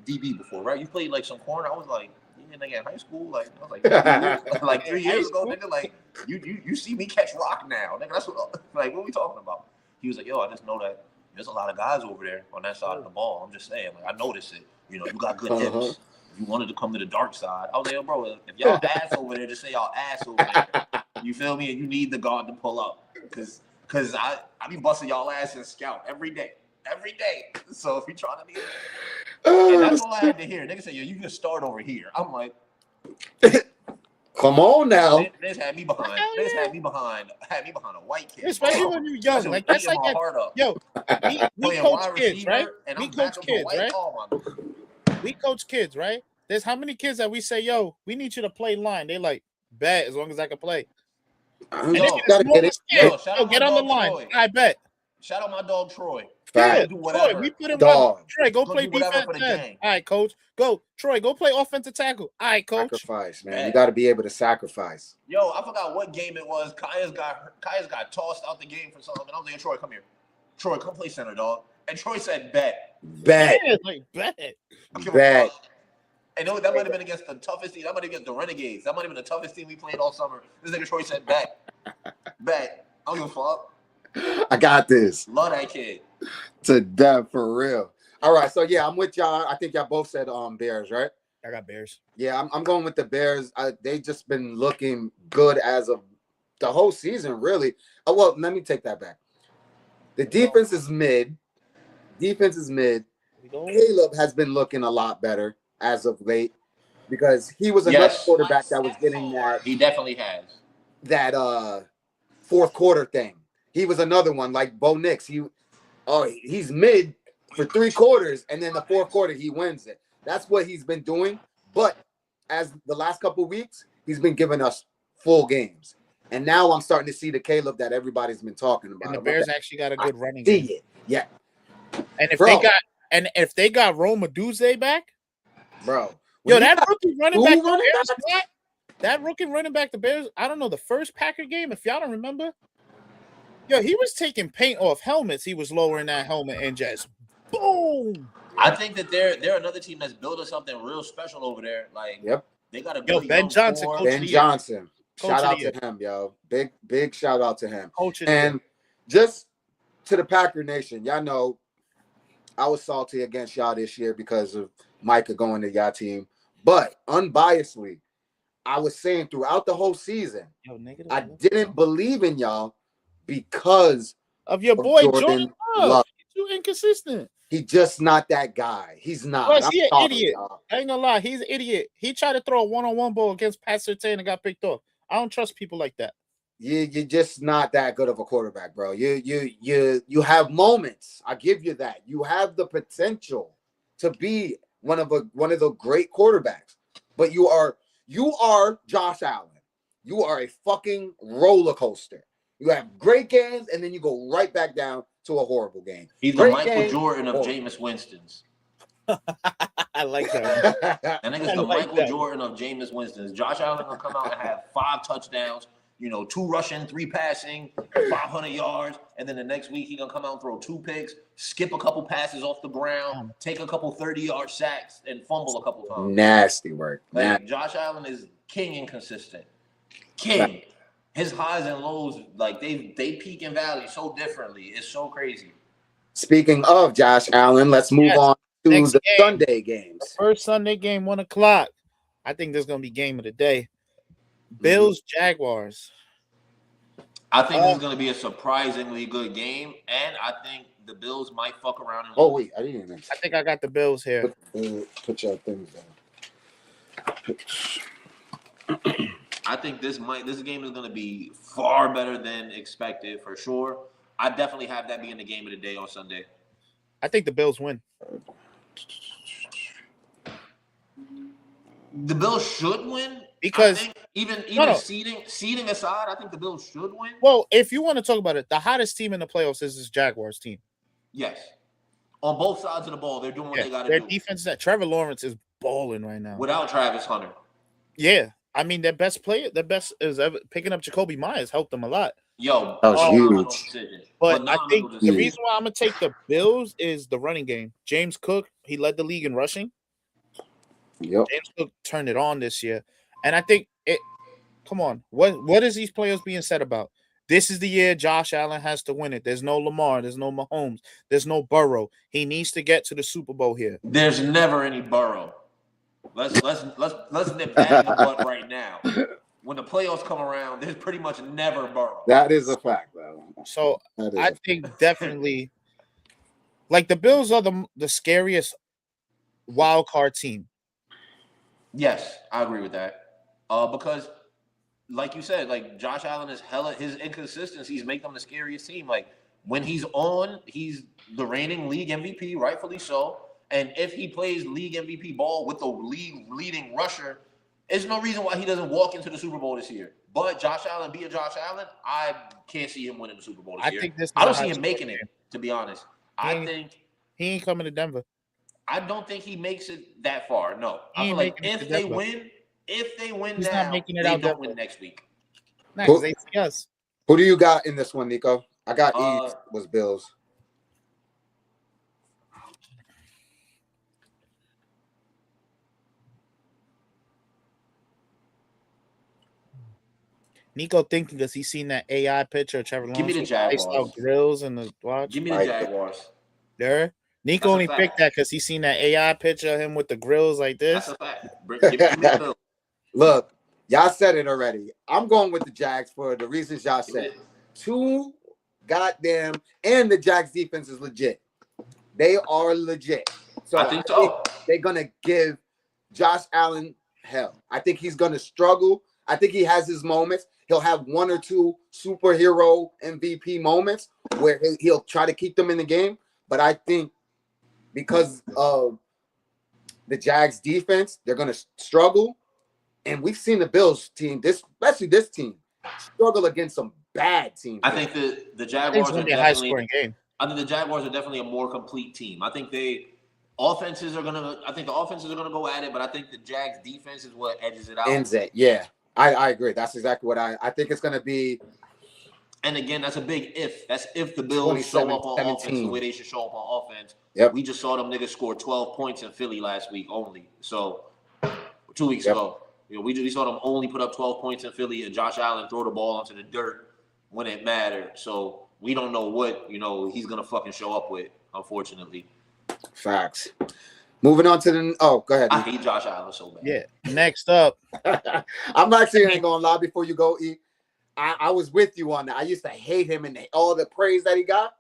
DB before, right? You played like some corner. I was like, yeah, nigga, in high school. Like, I was like 3 years ago, nigga. Like, you see me catch rock now, nigga. That's what like, what are we talking about? He was like, yo, I just know that there's a lot of guys over there on that side of the ball. I'm just saying, like, I noticed it. You know, you got good hips. If you wanted to come to the dark side, I was like, yo, bro, if y'all ass over there, just say y'all ass over there. You feel me? And you need the guard to pull up, because I be busting y'all ass in scout every day. So if you trying to be, and that's all I had to hear. Nigga said, yo, you can start over here. I'm like, come on now. This had me behind. This had me behind a white kid. Especially when you're young. Like, that's like that. Yo, we coach kids, right? We coach kids, right? We coach kids, right? There's how many kids that we say, yo, we need you to play line. They like, bet, as long as I can play. And Yo, get on the line. Troy. I bet. Shout out my dog Troy. Yeah, do whatever. Troy, we put him on. Troy, go play defense. All right, coach. Go. Troy, go play offensive tackle. All right, coach. Sacrifice, man. You got to be able to sacrifice. Yo, I forgot what game it was. Kaya's got tossed out the game for something. And I was like, Troy, come here. Troy, come play center, dog. And Troy said, bet. Bet. And that might have been against the toughest team. That might have been against the Renegades. That might have been the toughest team we played all summer. This nigga Troy said, bet. Bet. I don't give a fuck. I got this. Love that kid. To death, for real. All right, so yeah, I'm with y'all. I think y'all both said Bears, right? I got Bears. Yeah, I'm going with the Bears. They just been looking good as of the whole season, really. Oh, well, let me take that back. The defense is mid. Caleb has been looking a lot better as of late, because he was another quarterback that was getting that. He definitely has that fourth quarter thing. He was another one like Bo Nix. He's mid for 3 quarters, and then the fourth quarter he wins it. That's what he's been doing. But as the last couple of weeks, he's been giving us full games. And now I'm starting to see the Caleb that everybody's been talking about. And the Bears actually got a good running game. See it. Yeah. And if they got Roma Duze back, bro. Yo, that rookie running back, that rookie running back, the Bears, I don't know, the first Packer game, if y'all don't remember, yo, he was taking paint off helmets. He was lowering that helmet and just boom. I think that they're another team that's building something real special over there. Like, yep, they got a good Ben Johnson. Shout out to him, yo. Big shout out to him. And just to the Packer Nation, y'all know I was salty against y'all this year because of Micah going to y'all team. But unbiasedly, I was saying throughout the whole season, I didn't believe in y'all because of your boy Jordan Love. He's too inconsistent. He's just not that guy. He's not. Plus, he's an idiot. I ain't gonna lie, he's an idiot. He tried to throw a one-on-one ball against Pat Surtain and got picked off. I don't trust people like that. You're just not that good of a quarterback, bro. You have moments. I give you that. You have the potential to be one of the great quarterbacks, but you are Josh Allen. You are a fucking roller coaster. You have great games, and then you go right back down to a horrible game. He's the Great Michael game, Jordan of horrible. Jameis Winston's. I like that. That nigga's I the like Michael that. Jordan of Jameis Winston's. Josh Allen gonna come out and have 5 touchdowns, 2 rushing, 3 passing, 500 yards, and then the next week he gonna come out and throw 2 picks, skip a couple passes off the ground, take a couple 30-yard sacks, and fumble a couple times. Nasty work. Like, Josh Allen is king inconsistent. King. His highs and lows, like they peak and valley so differently. It's so crazy. Speaking of Josh Allen, let's move on to Next the game. Sunday games. First Sunday game, 1:00. I think this is gonna be game of the day. Bills Jaguars. I think this is going to be a surprisingly good game, and I think the Bills might fuck around and Oh wait, I didn't even I think I got the Bills here. put your things down. I think this game is going to be far better than expected for sure. I definitely have that being the game of the day on Sunday. I think the Bills win. The Bills should win Because I think even No. seeding aside, I think the Bills should win. Well, if you want to talk about it, the hottest team in the playoffs is this Jaguars team. Yes, on both sides of the ball, they're doing what they got to Their do. defense, that Trevor Lawrence is balling right now. Without Travis Hunter, Yeah, I mean their best player, their best is ever picking up Jacoby Myers helped them a lot. yo, That was phenomenal huge. decision. But I Phenomenal think the decision. reason why I'm gonna take the Bills is the running game. James Cook, he led the league in rushing. Yep. James Cook turned it on this year, and I think it. Come on, what is these players being said about? This is the year Josh Allen has to win it. There's no Lamar, there's no Mahomes, there's no Burrow. He needs to get to the Super Bowl here. There's never any Burrow. Let's nip that in the butt right now. When the playoffs come around, there's pretty much never Burrow. That is a fact, though. So That is I think definitely, like the Bills are the scariest wild card team. Yes, I agree with that. Because, like you said, like Josh Allen is his inconsistencies make them the scariest team. Like when he's on, he's the reigning league MVP, rightfully so. And if he plays league MVP ball with the league leading rusher, there's no reason why he doesn't walk into the Super Bowl this year. But Josh Allen, being Josh Allen, I can't see him winning the Super Bowl this year. I don't see him making it, to be honest. I think he ain't coming to Denver. I don't think he makes it that far. No, I feel like if they win He's now, not making it they out don't Denver. win next week. Nah, 'cause they see us. Who do you got in this one, Nico? I got East was Bills. Nico thinking because he's seen that AI picture of Trevor Lawrence. Give me the with iced Jaguars. out grills and the watch. Give me the Jaguars. There. Nico That's a only fact. picked that because he's seen that AI picture of him with the grills like this. That's a fact. Give me the Bills. Look, y'all said it already. I'm going with the Jags for the reasons y'all said. Too goddamn, and the Jags defense is legit. They are legit. So I think so. They're gonna give Josh Allen hell. I think he's gonna struggle. I think he has his moments. He'll have 1 or 2 superhero MVP moments where he'll try to keep them in the game. But I think because of the Jags defense, they're going to struggle. And we've seen the Bills team, especially this team, struggle against some bad teams. I think the I think Jaguars it's are going to be a high definitely. scoring game. I think the Jaguars are definitely a more complete team. I think the offenses are gonna go at it, but I think the Jags defense is what edges it out. Ends it. Yeah, I agree. That's exactly what I think it's going to be. And again, that's a big if. That's if the Bills show up on offense the way they should show up on offense. Yep. We just saw them niggas score 12 points in Philly last week only. So 2 weeks ago, we saw them only put up 12 points in Philly and Josh Allen throw the ball onto the dirt when it mattered. So we don't know what he's gonna fucking show up with, unfortunately. Facts. Moving on to go ahead. I hate Josh Allen so bad. Yeah. Next up, I'm actually ain't gonna lie before you go eat. I was with you on that. I used to hate him and all the praise that he got,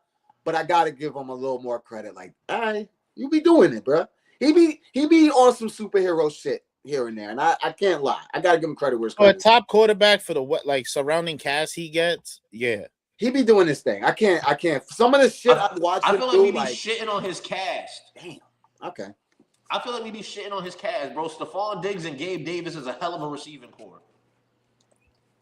but I gotta give him a little more credit. Like, all right, you be doing it, bro. He be on some superhero shit here and there, and I can't lie. I gotta give him credit where it's for a credit. top quarterback for the surrounding cast he gets, yeah. He be doing this thing. I can't. Some of the shit I've watched I him feel like do, we be shitting on his cast. damn. Okay. I feel like we be shitting on his cast, bro. Stephon Diggs and Gabe Davis is a hell of a receiving core.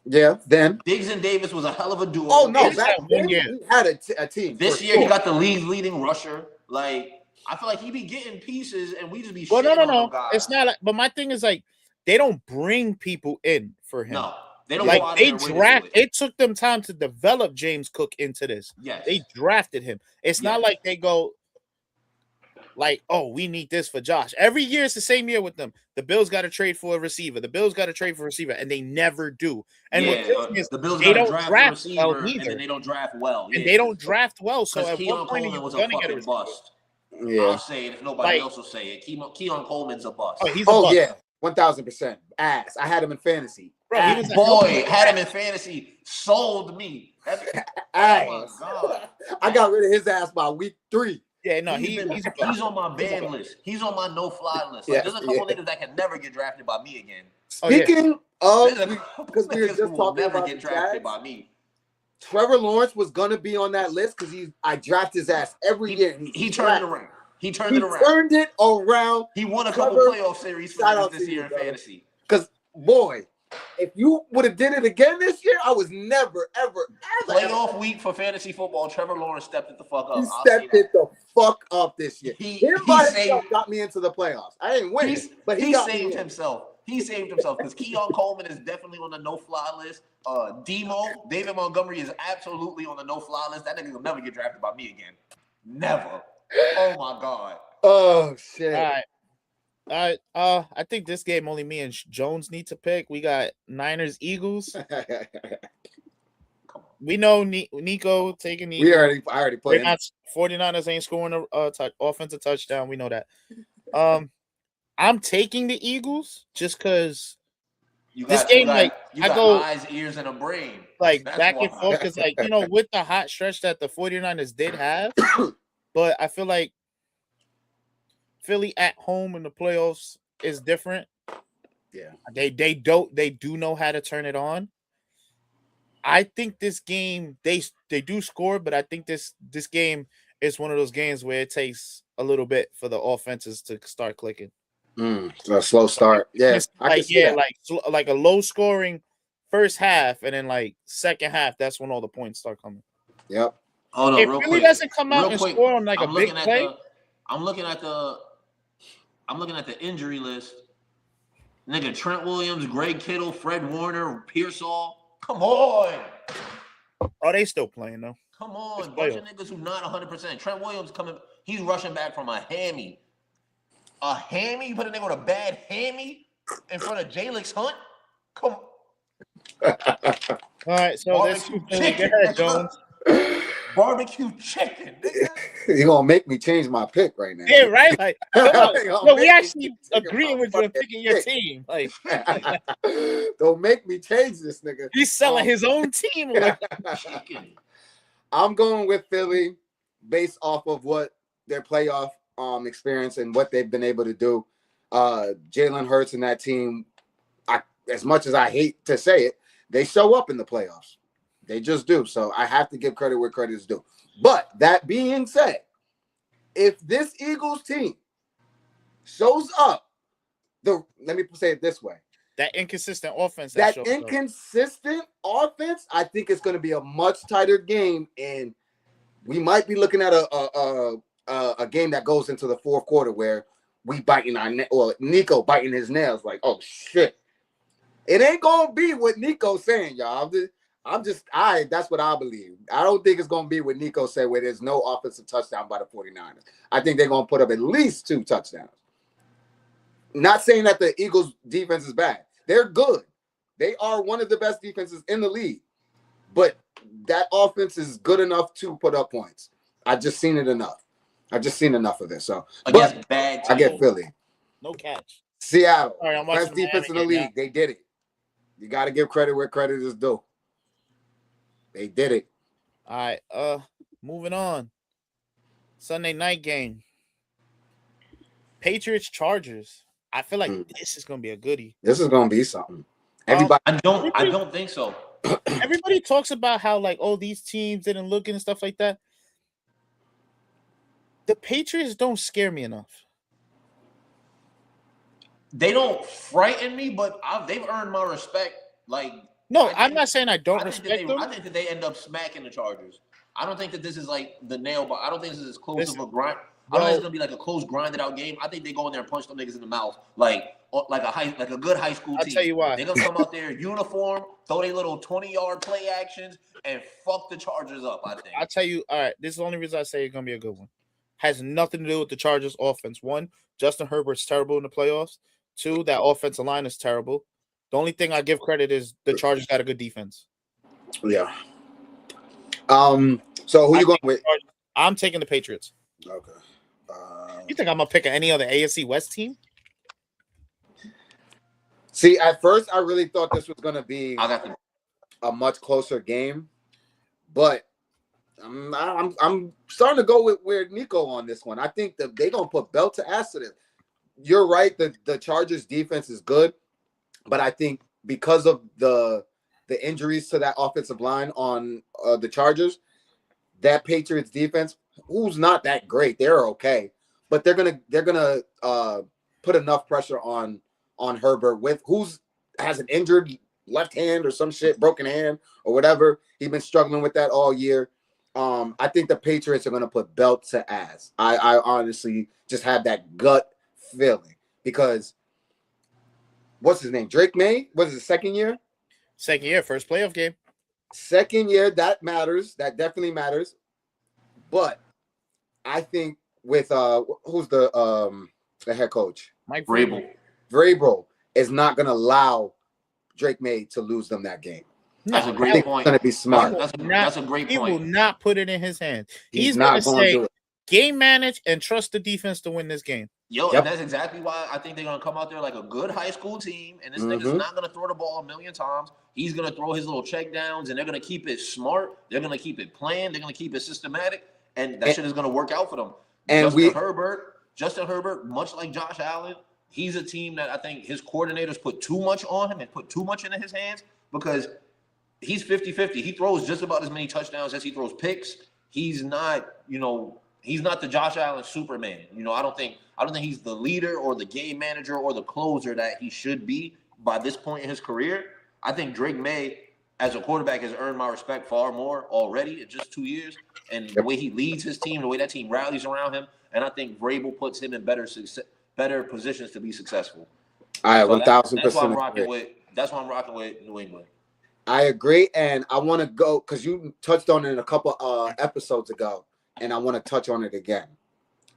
Yeah, then. Diggs and Davis was a hell of a duo. Oh no, Davis back had then one year. he had a team. This for year he sure. got the league's leading rusher. Like, I feel like he be getting pieces, and we just be Well, shitting on no. them guys. It's not. But my thing is like they don't bring people in for him. No, they don't Like go out they of their way to draft. do it. It took them time to develop James Cook into this. Yes. They drafted him. It's not Yes. like they go like, oh, we need this for Josh. Every year it's the same year with them. The Bills got to trade for a receiver. The Bills got to trade for a receiver, and they never do. And what kills me is the Bills they got to don't draft a draft receiver, well and either. then they don't draft well. And they don't draft well. So Because at Keon what point are Coleman you was a going to get a fucking receiver? bust. Yeah. I'll say it if nobody Like- else will say it. Keon Coleman's a bust. Oh, he's a bust. Yeah, 1000%. Ass. I had him in fantasy. Bro, he was a Boy, had him in fantasy, sold me. Ass. Oh my god. I got rid of his ass by week 3. Yeah, no, he's on my ban list. He's on my no-fly list. Like, there's a couple niggas that can never get drafted by me again. Speaking There's a of, couple because we were niggas just who will talking never about get the drafted Jags, by me. Trevor Lawrence was gonna be on that list because I draft his ass every year. He turned it around. He turned it around. He won a couple Trevor, playoff series for shout niggas out this to year you, in brother. fantasy. Because boy, if you would have did it again this year, I was never, ever, ever Playoff week for fantasy football, Trevor Lawrence stepped it the fuck up. He I'll say stepped that. it the fuck up this year. He Him by saved- himself got me into the playoffs. I didn't win, but he got me saved in. himself. He saved himself because Keon Coleman is definitely on the no-fly list. Demo, David Montgomery is absolutely on the no-fly list. That nigga will never get drafted by me again. Never. Oh my god. Oh shit. All right. I think this game only me and Jones need to pick. We got Niners, Eagles. We know Nico taking the. I already played. 49ers ain't scoring a offensive touchdown. We know that. I'm taking the Eagles just because this game, I go eyes, ears, and a brain. like That's back why. and forth because, like, with the hot stretch that the 49ers did have, but I feel like Philly at home in the playoffs is different. Yeah, they do know how to turn it on. I think this game they do score, but I think this game is one of those games where it takes a little bit for the offenses to start clicking. A slow start. Yeah, I can see that. like a low scoring first half, and then like second half, that's when all the points start coming. Yep. Hold on, if real Philly quick. doesn't come out Real and quick, score on like I'm a big looking at play, I'm looking at the injury list. Nigga, Trent Williams, Greg Kittle, Fred Warner, Pearsall. Come on. oh, they still playing though. Come on. It's Bunch playoff. of niggas who not 100%. Trent Williams he's rushing back from a hammy. A hammy? You put a nigga with a bad hammy in front of Jalix Hunt? Come on. All right, so that's Barbecue go chicken, ahead, nigga. Jones. Barbecue chicken, nigga. You're gonna make me change my pick right now. Yeah, right. Like, come on. Don't No, make we me actually take agreeing my with you and fucking picking your pick. team. Like, Don't make me change this nigga. he's selling his own team. Like, Chicken. I'm going with Philly based off of what their playoff experience and what they've been able to do. Jalen Hurts and that team, as much as I hate to say it, they show up in the playoffs. They just do. So I have to give credit where credit is due. But that being said, if this Eagles team shows up, let me say it this way. that inconsistent offense. That shows up. inconsistent offense, I think it's going to be a much tighter game, and we might be looking at a game that goes into the fourth quarter where we biting our Nico biting his nails like, oh shit. It ain't gonna be what Nico's saying, y'all. That's what I believe. I don't think it's gonna be what Nico said, where there's no offensive touchdown by the 49ers. I think they're gonna put up at least 2 touchdowns. Not saying that the Eagles defense is bad. They're good. They are one of the best defenses in the league. But that offense is good enough to put up points. I just seen it enough. I've just seen enough of it. So Against bad I get teams. Philly. No catch. Seattle. All right, I'm watching Best defense in the Miami league. They did it. You got to give credit where credit is due. They did it. All right. Moving on. Sunday night game. Patriots Chargers. I feel like this is gonna be a goodie. This is gonna be something. Everybody. I don't think so. Everybody talks about how like, oh, these teams didn't look and stuff like that. The Patriots don't scare me enough. They don't frighten me, but they've earned my respect like No, I'm not saying I don't respect them. I think that they end up smacking the Chargers. I don't think that this is like the nail, but I don't think this is as close of a grind. I don't think it's gonna be like a close, grinded out game. I think they go in there and punch them niggas in the mouth like a good high school team. I'll tell you why. They're gonna come out there uniform, throw their little 20-yard play actions, and fuck the Chargers up. I think. I'll tell you. All right, this is the only reason I say it's gonna be a good one. Has nothing to do with the Chargers' offense. One, Justin Herbert's terrible in the playoffs. Two, that offensive line is terrible. The only thing I give credit is the Chargers got a good defense. Yeah. So who you going with? I'm taking the Patriots. Okay. You think I'm gonna pick any other AFC West team? See, at first I really thought this was gonna be a much closer game, but I'm starting to go with where Nico on this one. I think that they're gonna put belt to ass to this. You're right. The Chargers defense is good, but I think because of the injuries to that offensive line on the Chargers, that Patriots defense, who's not that great, they're okay, but they're gonna put enough pressure on Herbert with has an injured left hand or some shit, broken hand or whatever. He's been struggling with that all year. I think the Patriots are gonna put belt to ass. I honestly just have that gut feeling because what's his name? Drake May? Was it second year? Second year, first playoff game. Second year, that matters. That definitely matters. But I think with who's the head coach? Mike Vrabel. Vrabel is not going to allow Drake May to lose them that game. That's a great point. He's going to be smart. That's a great point. He will not put it in his hands. He's not going to say, game manage and trust the defense to win this game. And that's exactly why I think they're going to come out there like a good high school team, and this nigga's not going to throw the ball a million times. He's going to throw his little check downs, and they're going to keep it smart. They're going to keep it planned. They're going to keep it systematic, and that shit is going to work out for them. And Justin Herbert, much like Josh Allen, he's a team that I think his coordinators put too much on him and put too much into his hands because he's 50-50. He throws just about as many touchdowns as he throws picks. He's not, he's not the Josh Allen Superman. I don't think he's the leader or the game manager or the closer that he should be by this point in his career. I think Drake May, as a quarterback, has earned my respect far more already in just 2 years. And the way he leads his team, the way that team rallies around him, and I think Vrabel puts him in better positions to be successful. All right, 1,000%. That's why I'm rocking with New England. I agree, and I want to go because you touched on it a couple episodes ago, and I want to touch on it again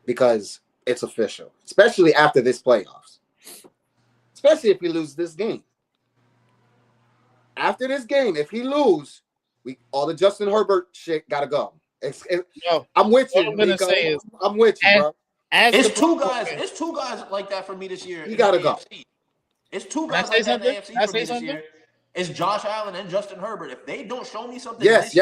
because it's official, especially after this playoffs, especially if we lose this game. After this game, if he lose, all the Justin Herbert shit gotta go. I'm with you. I'm with you, bro. It's two guys like that for me this year. You gotta go. It's two guys like that in the AFC for me this year. It's Josh Allen and Justin Herbert. If they don't show me something with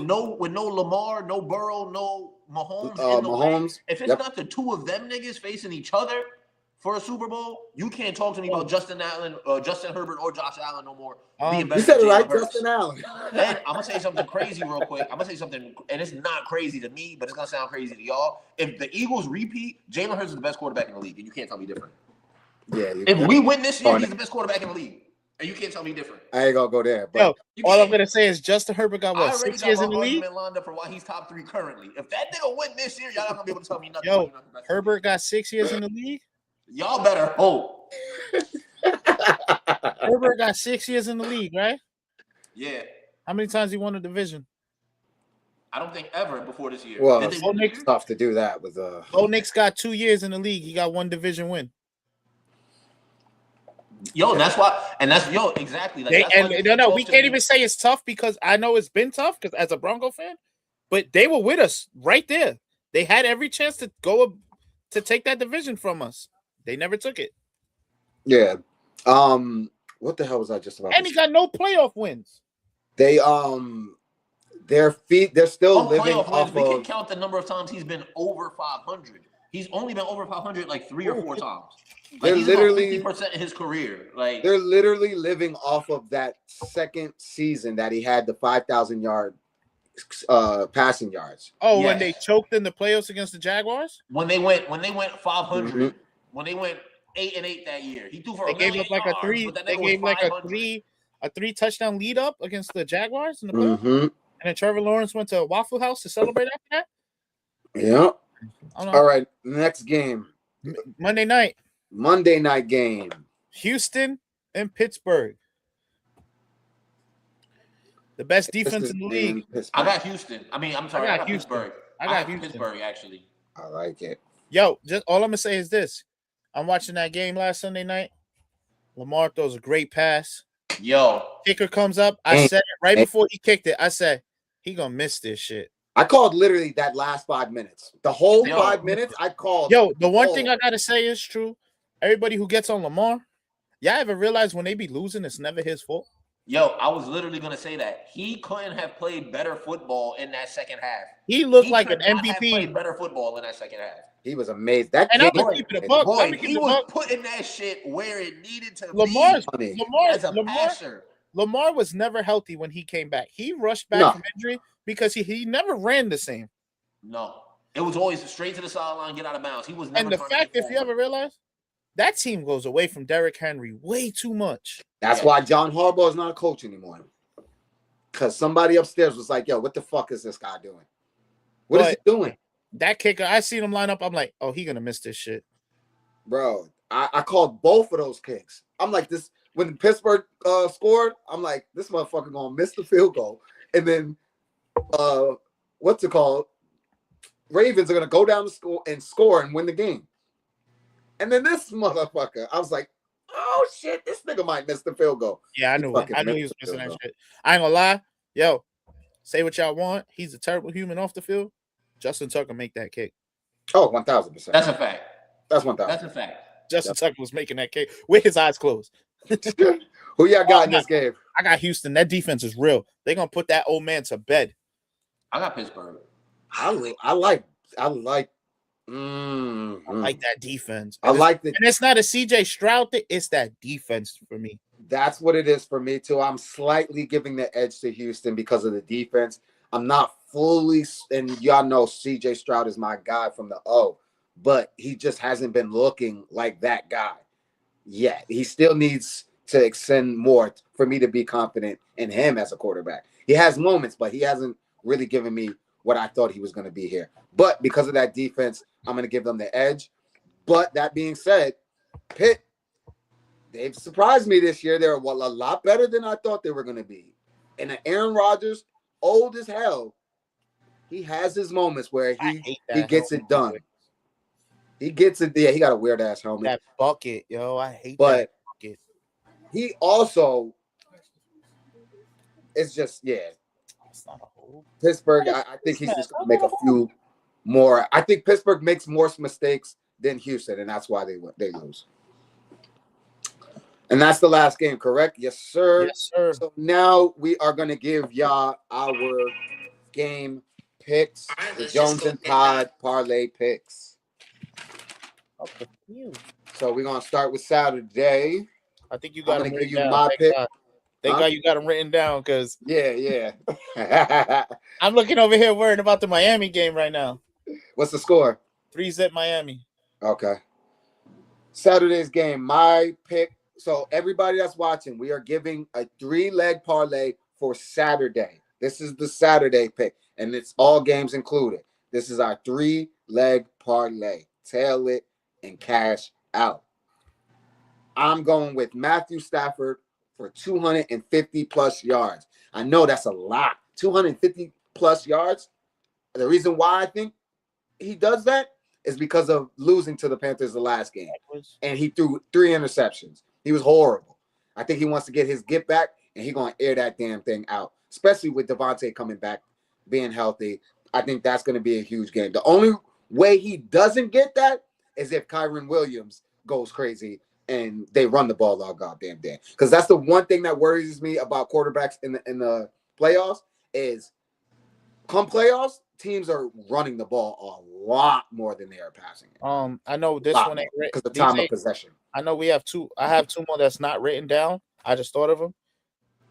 no Lamar, no Burrow, no Mahomes, if it's not the two of them niggas facing each other for a Super Bowl, you can't talk to me about Justin Herbert or Josh Allen no more. You said it right, Justin Allen. And I'm gonna say something crazy real quick. I'm gonna say something, and it's not crazy to me, but it's gonna sound crazy to y'all. If the Eagles repeat, Jalen Hurts is the best quarterback in the league, and you can't tell me different. Yeah. If we win this year, he's the best quarterback in the league. And you can't tell me different. I ain't gonna go there. But all I'm gonna say is Justin Herbert got 6 years in the league. Lined up for why he's top 3 currently. If that nigga win this year, y'all not gonna be able to tell me nothing. Yo, Herbert got 6 years in the league. Y'all better hope. Herbert got 6 years in the league, right? Yeah. How many times he won a division? I don't think ever before this year. Well, it's tough to do that with Nick's got 2 years in the league. He got 1 division win. Yo, that's why, and that's exactly. Like, we can't even say it's tough because I know it's been tough because as a Bronco fan, but they were with us right there. They had every chance to go to take that division from us. They never took it. Yeah. What the hell was I just about? And he got no playoff wins. They're still living off We can count the number of times he's been over 500. He's only been over 500 like 3 or 4 times. Like he's literally 50% of his career. Like they're literally living off of that second season that he had the 5,000 yard passing yards. Oh, when they choked in the playoffs against the Jaguars? When they went 500, when they went 8-8 that year, he threw for they gave up like a 3. They gave like a 3. a 3-touchdown lead up against the Jaguars in the playoffs. Mm-hmm. And then Trevor Lawrence went to Waffle House to celebrate after that. Yeah. I don't know. All right. Next game. Monday night. Monday night game. Houston and Pittsburgh. The best defense in the league. I got Houston. I mean, I'm sorry. I got Pittsburgh. I got Houston. Pittsburgh, actually. I like it. Yo, just all I'm going to say is this. I'm watching that game last Sunday night. Lamar throws a great pass. Yo. Kicker comes up. I said it right before he kicked it. I said, he going to miss this shit. I called literally that last 5 minutes. The whole 5 minutes, I called. Yo, the one thing I got to say is true. Everybody who gets on Lamar, y'all ever realize when they be losing, it's never his fault? Yo, I was literally going to say that. He couldn't have played better football in that second half. He looked like an MVP. He played better football in that second half. He was amazing. That and game, I'm keeping it a buck. Boy, he was putting that shit where it needed to be. Lamar was never healthy when he came back. He rushed back from injury because he never ran the same. No. It was always straight to the sideline, get out of bounds. He was never. And the fact, if you ever realize, that team goes away from Derrick Henry way too much. That's why John Harbaugh is not a coach anymore. Because somebody upstairs was like, yo, what the fuck is this guy doing? What is he doing? That kicker, I seen him line up. I'm like, oh, he going to miss this shit. Bro, I called both of those kicks. I'm like, this when Pittsburgh scored, I'm like, this motherfucker going to miss the field goal. And then, what's it called? Ravens are going to go down the score and score and win the game. And then this motherfucker, I was like, oh, shit, this nigga might miss the field goal. Yeah, I knew it. I knew he was missing that shit. I ain't going to lie. Yo, say what y'all want. He's a terrible human off the field. Justin Tucker make that kick. Oh, 1,000%. That's a fact. That's 1,000. That's a fact. Justin Tucker was making that kick with his eyes closed. Who y'all got in this game? I got Houston. That defense is real. They're going to put that old man to bed. I got Pittsburgh. I like I like that defense. I like the, and it's not a CJ Stroud thing, it's that defense for me. That's what it is for me too. I'm slightly giving the edge to Houston because of the defense. I'm not fully, and y'all know CJ Stroud is my guy from the O, but he just hasn't been looking like that guy yet. He still needs to extend more for me to be confident in him as a quarterback. He has moments, but he hasn't really given me what I thought he was going to be here. But because of that defense, I'm going to give them the edge. But that being said, Pitt, they've surprised me this year. They're a lot better than I thought they were going to be. And Aaron Rodgers, old as hell, he has his moments where he gets it done. He gets it. Yeah, he got a weird ass helmet. That bucket, yo, I hate that bucket. He also, it's just, yeah. It's not a hole. Pittsburgh, I think he's just going to make a few more. I think Pittsburgh makes more mistakes than Houston, and that's why they lose. And that's the last game, correct? Yes, sir. Yes, sir. So now we are going to give y'all our game picks, the Jones and Todd parlay picks. Okay. So we're going to start with Saturday. I think you got I'm them going to give written you down. my pick. Thank God you got them written down because Yeah. I'm looking over here worried about the Miami game right now. What's the score? 3-0 Miami. Okay. Saturday's game, my pick. So everybody that's watching, we are giving a 3-leg parlay for Saturday. This is the Saturday pick, and it's all games included. This is our 3-leg parlay. Tail it and cash out. I'm going with Matthew Stafford for 250 plus yards. I know that's a lot. 250 plus yards. The reason why I think he does that is because of losing to the Panthers the last game. And he threw 3 interceptions. He was horrible. I think he wants to get his get back, and he's going to air that damn thing out, especially with Devontae coming back, being healthy. I think that's going to be a huge game. The only way he doesn't get that is if Kyron Williams goes crazy and they run the ball all goddamn day. Because that's the one thing that worries me about quarterbacks in the playoffs is come playoffs, teams are running the ball a lot more than they are passing it. I know this one ain't because the time of possession. I know we have 2. I have 2 more that's not written down. I just thought of them.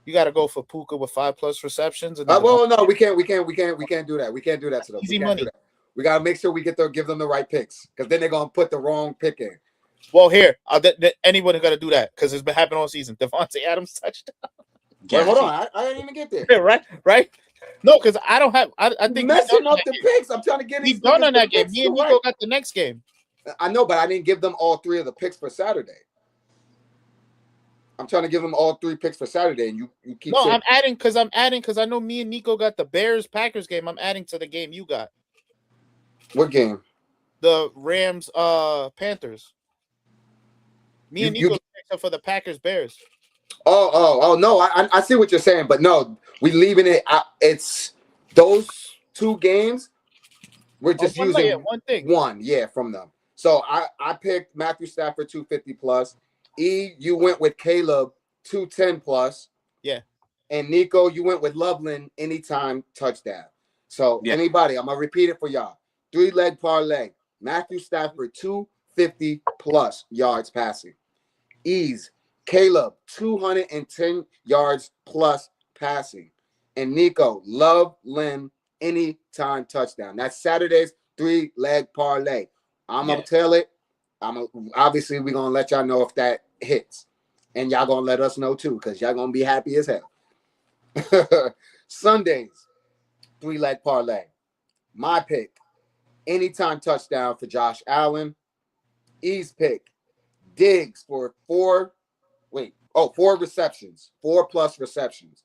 You got to go for Puka with 5+ receptions. And well, no, we can't do that. We can't do that to them. Easy money. We got to make sure we give them the right picks because then they're gonna put the wrong pick in. Well, here, anyone got to do that because it's been happening all season. Devontae Adams touchdown. Wait, hold on. Guaranteed. I didn't even get there. right. No, because I don't have. I think Messing up the picks. I'm trying to get we these done niggas on that the game. picks Me and Nico correct. got the next game. I know, but I didn't give them all 3 of the picks for Saturday. I'm trying to give them all 3 picks for Saturday, and you keep No, saying I'm adding because I know me and Nico got the Bears Packers game. I'm adding to the game you got. what game? The Rams Panthers. Me and Nico picked up for the Packers Bears. Oh no, I see what you're saying, but no, we leaving it. It's those 2 games. We're just using one thing. one, from them. So I picked Matthew Stafford 250 plus. You went with Caleb 210 plus. Yeah. And Nico, you went with Loveland anytime touchdown. So anybody, I'm gonna repeat it for y'all. 3-leg parlay. Matthew Stafford 250 plus yards passing. Ease Caleb 210 yards plus passing. And Nico Loveland anytime touchdown. That's Saturday's 3-leg parlay. I'm gonna tell it. Obviously we're gonna let y'all know if that hits. And y'all gonna let us know too, because y'all gonna be happy as hell. Sundays, 3-leg parlay. My pick, anytime touchdown for Josh Allen. Ease pick, Diggs for 4 receptions, 4+ receptions.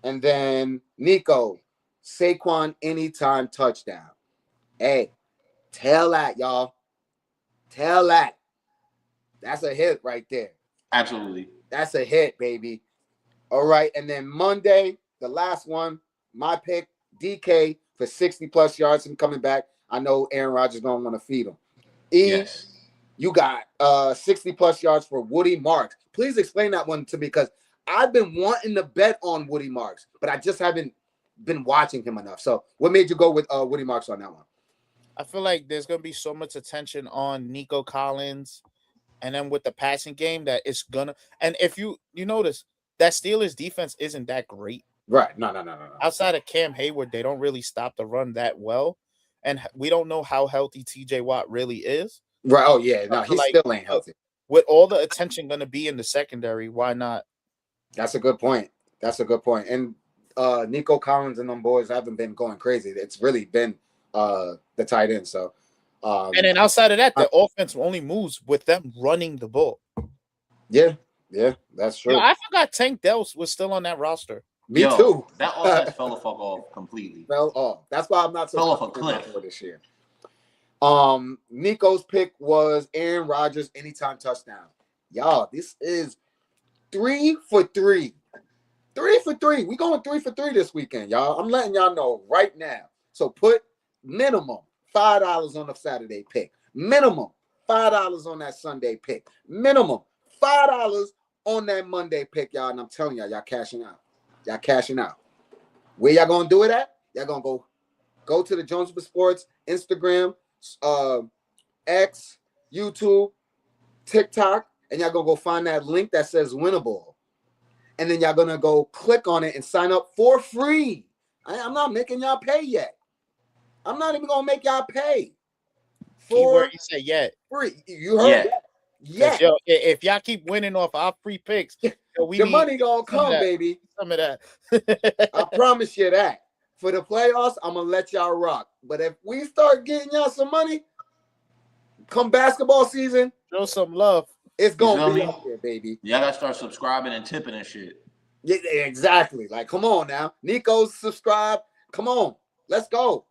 And then Nico, Saquon anytime touchdown. Hey, tell that, y'all. Tell that. That's a hit right there. Absolutely. That's a hit, baby. All right. And then Monday, the last one, my pick, DK for 60+ yards and coming back. I know Aaron Rodgers going to want to feed him. Yes. You got 60+ yards for Woody Marks. Please explain that one to me, because I've been wanting to bet on Woody Marks, but I just haven't been watching him enough. So what made you go with Woody Marks on that one? I feel like there's gonna be so much attention on Nico Collins, and then with the passing game that it's gonna. And if you notice that Steelers defense isn't that great, right? No. Outside of Cam Hayward, they don't really stop the run that well, and we don't know how healthy T.J. Watt really is. Right? Oh yeah, no, he still ain't healthy. With all the attention gonna be in the secondary, why not? That's a good point. And Nico Collins and them boys haven't been going crazy. It's really been the tight end. So, and then outside of that, the offense only moves with them running the ball. Yeah, that's true. I forgot Tank Dell was still on that roster. Me too. That offense fell the fuck off completely. Fell off. That's why I'm not so fell off a cliff for this year. Nico's pick was Aaron Rodgers anytime touchdown. Y'all, this is 3 for 3. 3 for 3. We going 3 for 3 this weekend, y'all. I'm letting y'all know right now. So put minimum $5 on the Saturday pick. Minimum $5 on that Sunday pick. Minimum $5 on that Monday pick, y'all. And I'm telling y'all cashing out. Y'all cashing out. Where y'all gonna do it at? Y'all gonna go to the Jonesville Sports Instagram, X, YouTube, TikTok, and y'all gonna go find that link that says Winnable. And then y'all gonna go click on it and sign up for free. I'm not making y'all pay yet. I'm not even gonna make y'all pay. Keyword you say yet. Free. You heard that? Yeah. Yo, if y'all keep winning off our free picks, the money gonna come, baby. Some of that. I promise you that. For the playoffs, I'm gonna let y'all rock. But if we start getting y'all some money, come basketball season, show some love. It's gonna be up there, baby. Y'all gotta start subscribing and tipping and shit. Yeah, exactly. Like, come on now. Nico's subscribe. Come on. Let's go.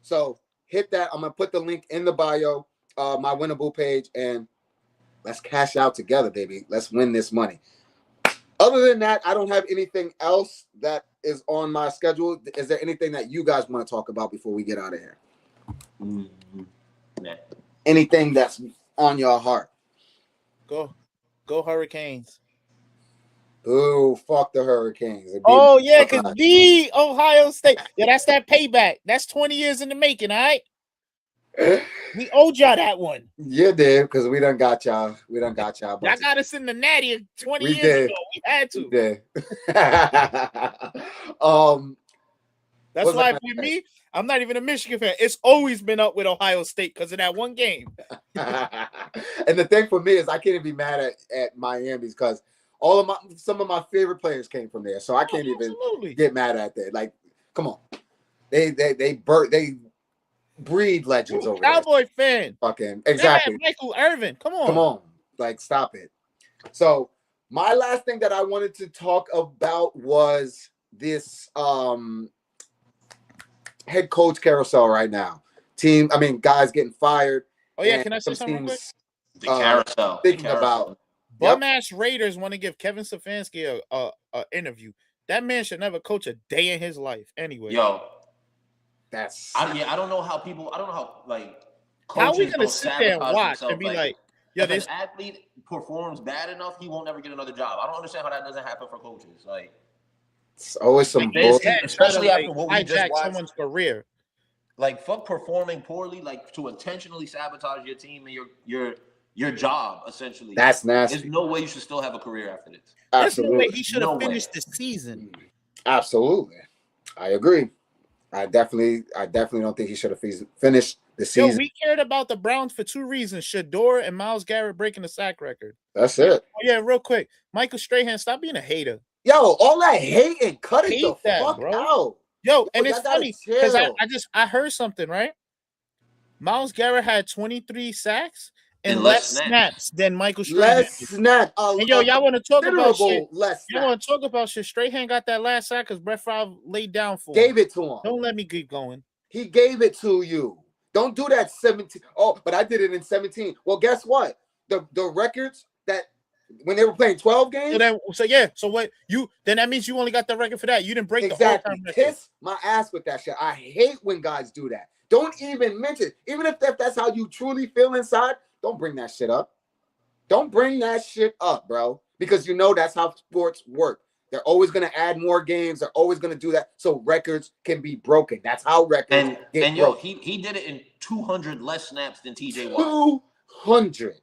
So hit that. I'm gonna put the link in the bio, my Winnable page, and let's cash out together, baby. Let's win this money. Other than that, I don't have anything else that is on my schedule. Is there anything that you guys want to talk about before we get out of here? Mm-hmm. Nah. Anything that's on your heart? Go Hurricanes. Ooh, fuck the Hurricanes. Oh, yeah, because the Ohio State. Yeah, that's that payback. That's 20 years in the making, all right? We owed y'all that one. You did, because we done got y'all. Y'all got us in the natty 20 years ago. We had to. We did. That's why with me, I'm not even a Michigan fan. It's always been up with Ohio State because of that one game. And the thing for me is I can't even be mad at Miami because some of my favorite players came from there, so I can't even Absolutely. get mad at that. Like, come on, they breed legends over there. Cowboy fan. Fucking exactly. Michael Irvin. Come on. Come on, like stop it. So my last thing that I wanted to talk about was this head coach carousel right now. Guys getting fired. Oh yeah, can I say something real quick? The carousel. Thinking about bum ass Raiders want to give Kevin Stefanski a interview. That man should never coach a day in his life. Anyway, Yo, that's I don't know how people. I don't know how like. How are we coaches gonna don't sit there and sabotage watch themselves. and be like, "Yo, if this an athlete performs bad enough, he won't ever get another job." I don't understand how that doesn't happen for coaches. Like, it's always some this, bullshit. especially try to, after what we just hijack watched. someone's career. Like, fuck performing poorly, like to intentionally sabotage your team and your job. Essentially, That's nasty. There's no way you should still have a career after this. There's no way Absolutely. he should have No way. finished the season. Absolutely. I agree. I definitely don't think he should have finished the Yo, season. we cared about the Browns for two reasons: Shador and Myles Garrett breaking the sack record. That's it. Oh yeah, real quick, Michael Strahan, stop being a hater. Yo, all that hating, cut it Hate the that, fuck bro. out. Yo, and y'all it's gotta funny because chill. I heard something, right? Myles Garrett had 23 sacks and And less less snaps than Michael Strahan. Let's snap. And yo, y'all want to talk about shit? Considerable less You snap. want to talk about shit? Strahan got that last sack because Brett Favre laid down for him. Gave it to him. Don't let me keep going. He gave it to you. Don't do that 17. Oh, but I did it in 17. Well, guess what? The records that when they were playing 12 games. So what you then that means you only got the record for that. You didn't break the Exactly. all-time record. Kiss my ass with that shit. I hate when guys do that. Don't even mention, even if that's how you truly feel inside, don't bring that shit up. Don't bring that shit up, bro. Because you know that's how sports work. They're always going to add more games. They're always going to do that so records can be broken. That's how records get yo, broken. he did it in 200 less snaps than TJ Watt. 200.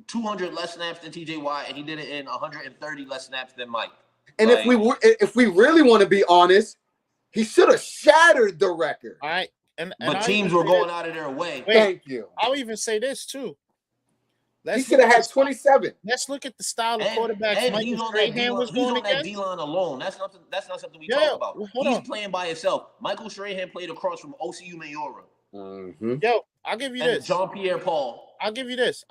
200 less snaps than TJ Watt, and he did it in 130 less snaps than Mike. And if we really want to be honest, he should have shattered the record. All right. And but teams were going out of their way. Thank you. I'll even say this too. He should have had 27. Let's look at the style of quarterbacks Michael Strahan was he's going on that against. D-line alone. That's not something we talk about. He's playing by himself. Michael Strahan played across from OCU Mayora. Mm-hmm. Yo, I'll give you this. Jean-Pierre Paul. I'll give you this.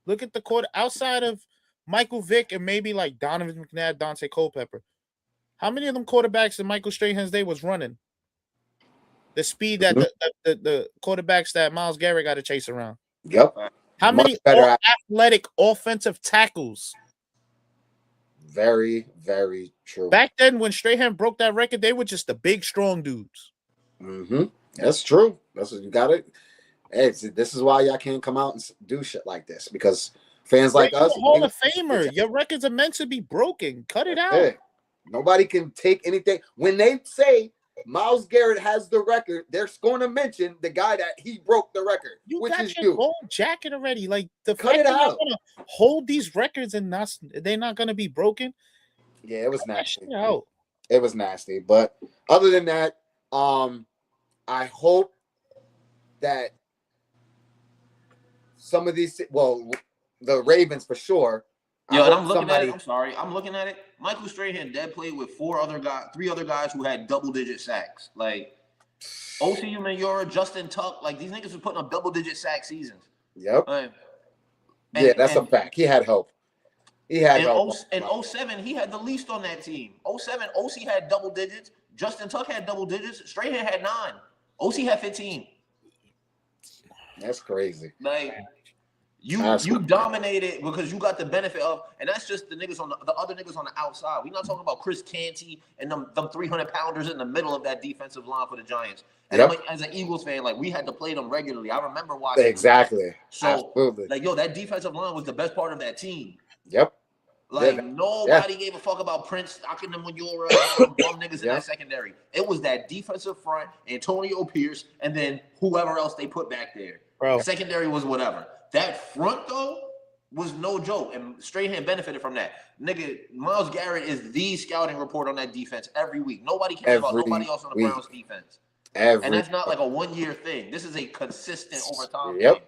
Look at the quarter outside of Michael Vick and maybe like Donovan McNabb, Dante Culpepper. How many of them quarterbacks in Michael Strahan's day was running? The speed that the quarterbacks that Myles Garrett got to chase around. Yep. How many athletic offensive tackles? Very, very true. Back then, when Strahan broke that record, they were just the big, strong dudes. Mm-hmm. That's true. That's what you got it. Hey, this is why y'all can't come out and do shit like this because fans like us. Hall of Famer. Your records are meant to be broken. Cut it out. Hey, nobody can take anything. When they say Myles Garrett has the record, they're going to mention the guy that he broke the record, which got is your you. gold jacket already. Like the Cut fact it that you're out. gonna hold these records and they're not gonna be broken. Yeah, it was nasty. Out. It was nasty. But other than that, I hope that some of these, the Ravens for sure. Yo, and I'm looking at it. I'm sorry. I'm looking at it. Michael Strahan dead played with three other guys who had double-digit sacks. Like OCU Mayora, Justin Tuck. Like these niggas were putting up double-digit sack seasons. Yep. That's a fact. He had help. He had help. In 07, he had the least on that team. 07, OC had double digits. Justin Tuck had double digits. Strahan had 9. OC had 15. That's crazy. Like you dominated because you got the benefit of, and that's just the niggas on the other niggas on the outside. We're not talking about Chris Canty and them 300 pounders in the middle of that defensive line for the Giants. And as an Eagles fan, like we had to play them regularly. I remember watching. Exactly. So absolutely. Like that defensive line was the best part of that team. Yep. Like nobody gave a fuck about Prince stocking them when you were bum niggas in that secondary. It was that defensive front, Antonio Pierce, and then whoever else they put back there. Bro. Secondary was whatever. That front though was no joke, and Strahan benefited from that. Nigga, Myles Garrett is the scouting report on that defense every week. Nobody cares about nobody else on the Browns defense. And that's not like a 1-year thing. This is a consistent over time. Yep. Game.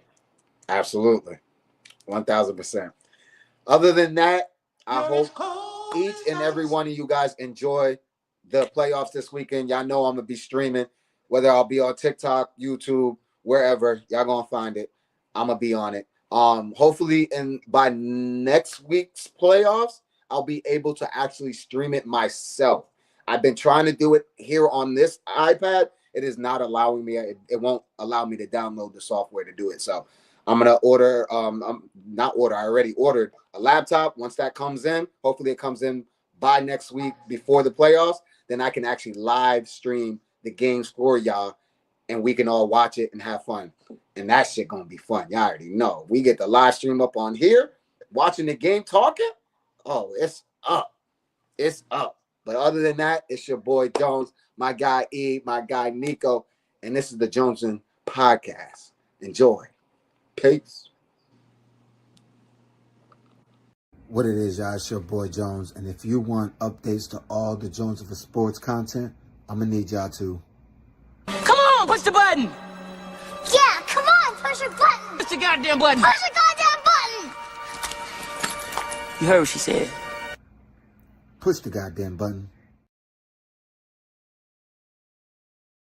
Absolutely. 1000%. Other than that, I hope each and every one of you guys enjoy the playoffs this weekend. Y'all know I'm gonna be streaming, whether I'll be on TikTok, YouTube, wherever y'all gonna find it. I'm gonna be on it. Hopefully, by next week's playoffs, I'll be able to actually stream it myself. I've been trying to do it here on this iPad. It is not allowing me. It won't allow me to download the software to do it. So I'm gonna order. I'm not order. I already ordered a laptop. Once that comes in, hopefully it comes in by next week before the playoffs. Then I can actually live stream the games for y'all, and we can all watch it and have fun. And that shit gonna be fun. Y'all already know. We get the live stream up on here, watching the game, talking. Oh, it's up. It's up. But other than that, it's your boy Jones, my guy E, my guy Nico, and this is the Joneson Podcast. Enjoy. Peace. What it is, y'all, it's your boy Jones. And if you want updates to all the Jones for Sports content, I'm going to need y'all to... Come on, push the button. Yeah, come on, push your button. Push the goddamn button. Push the goddamn button. You heard what she said. Push the goddamn button.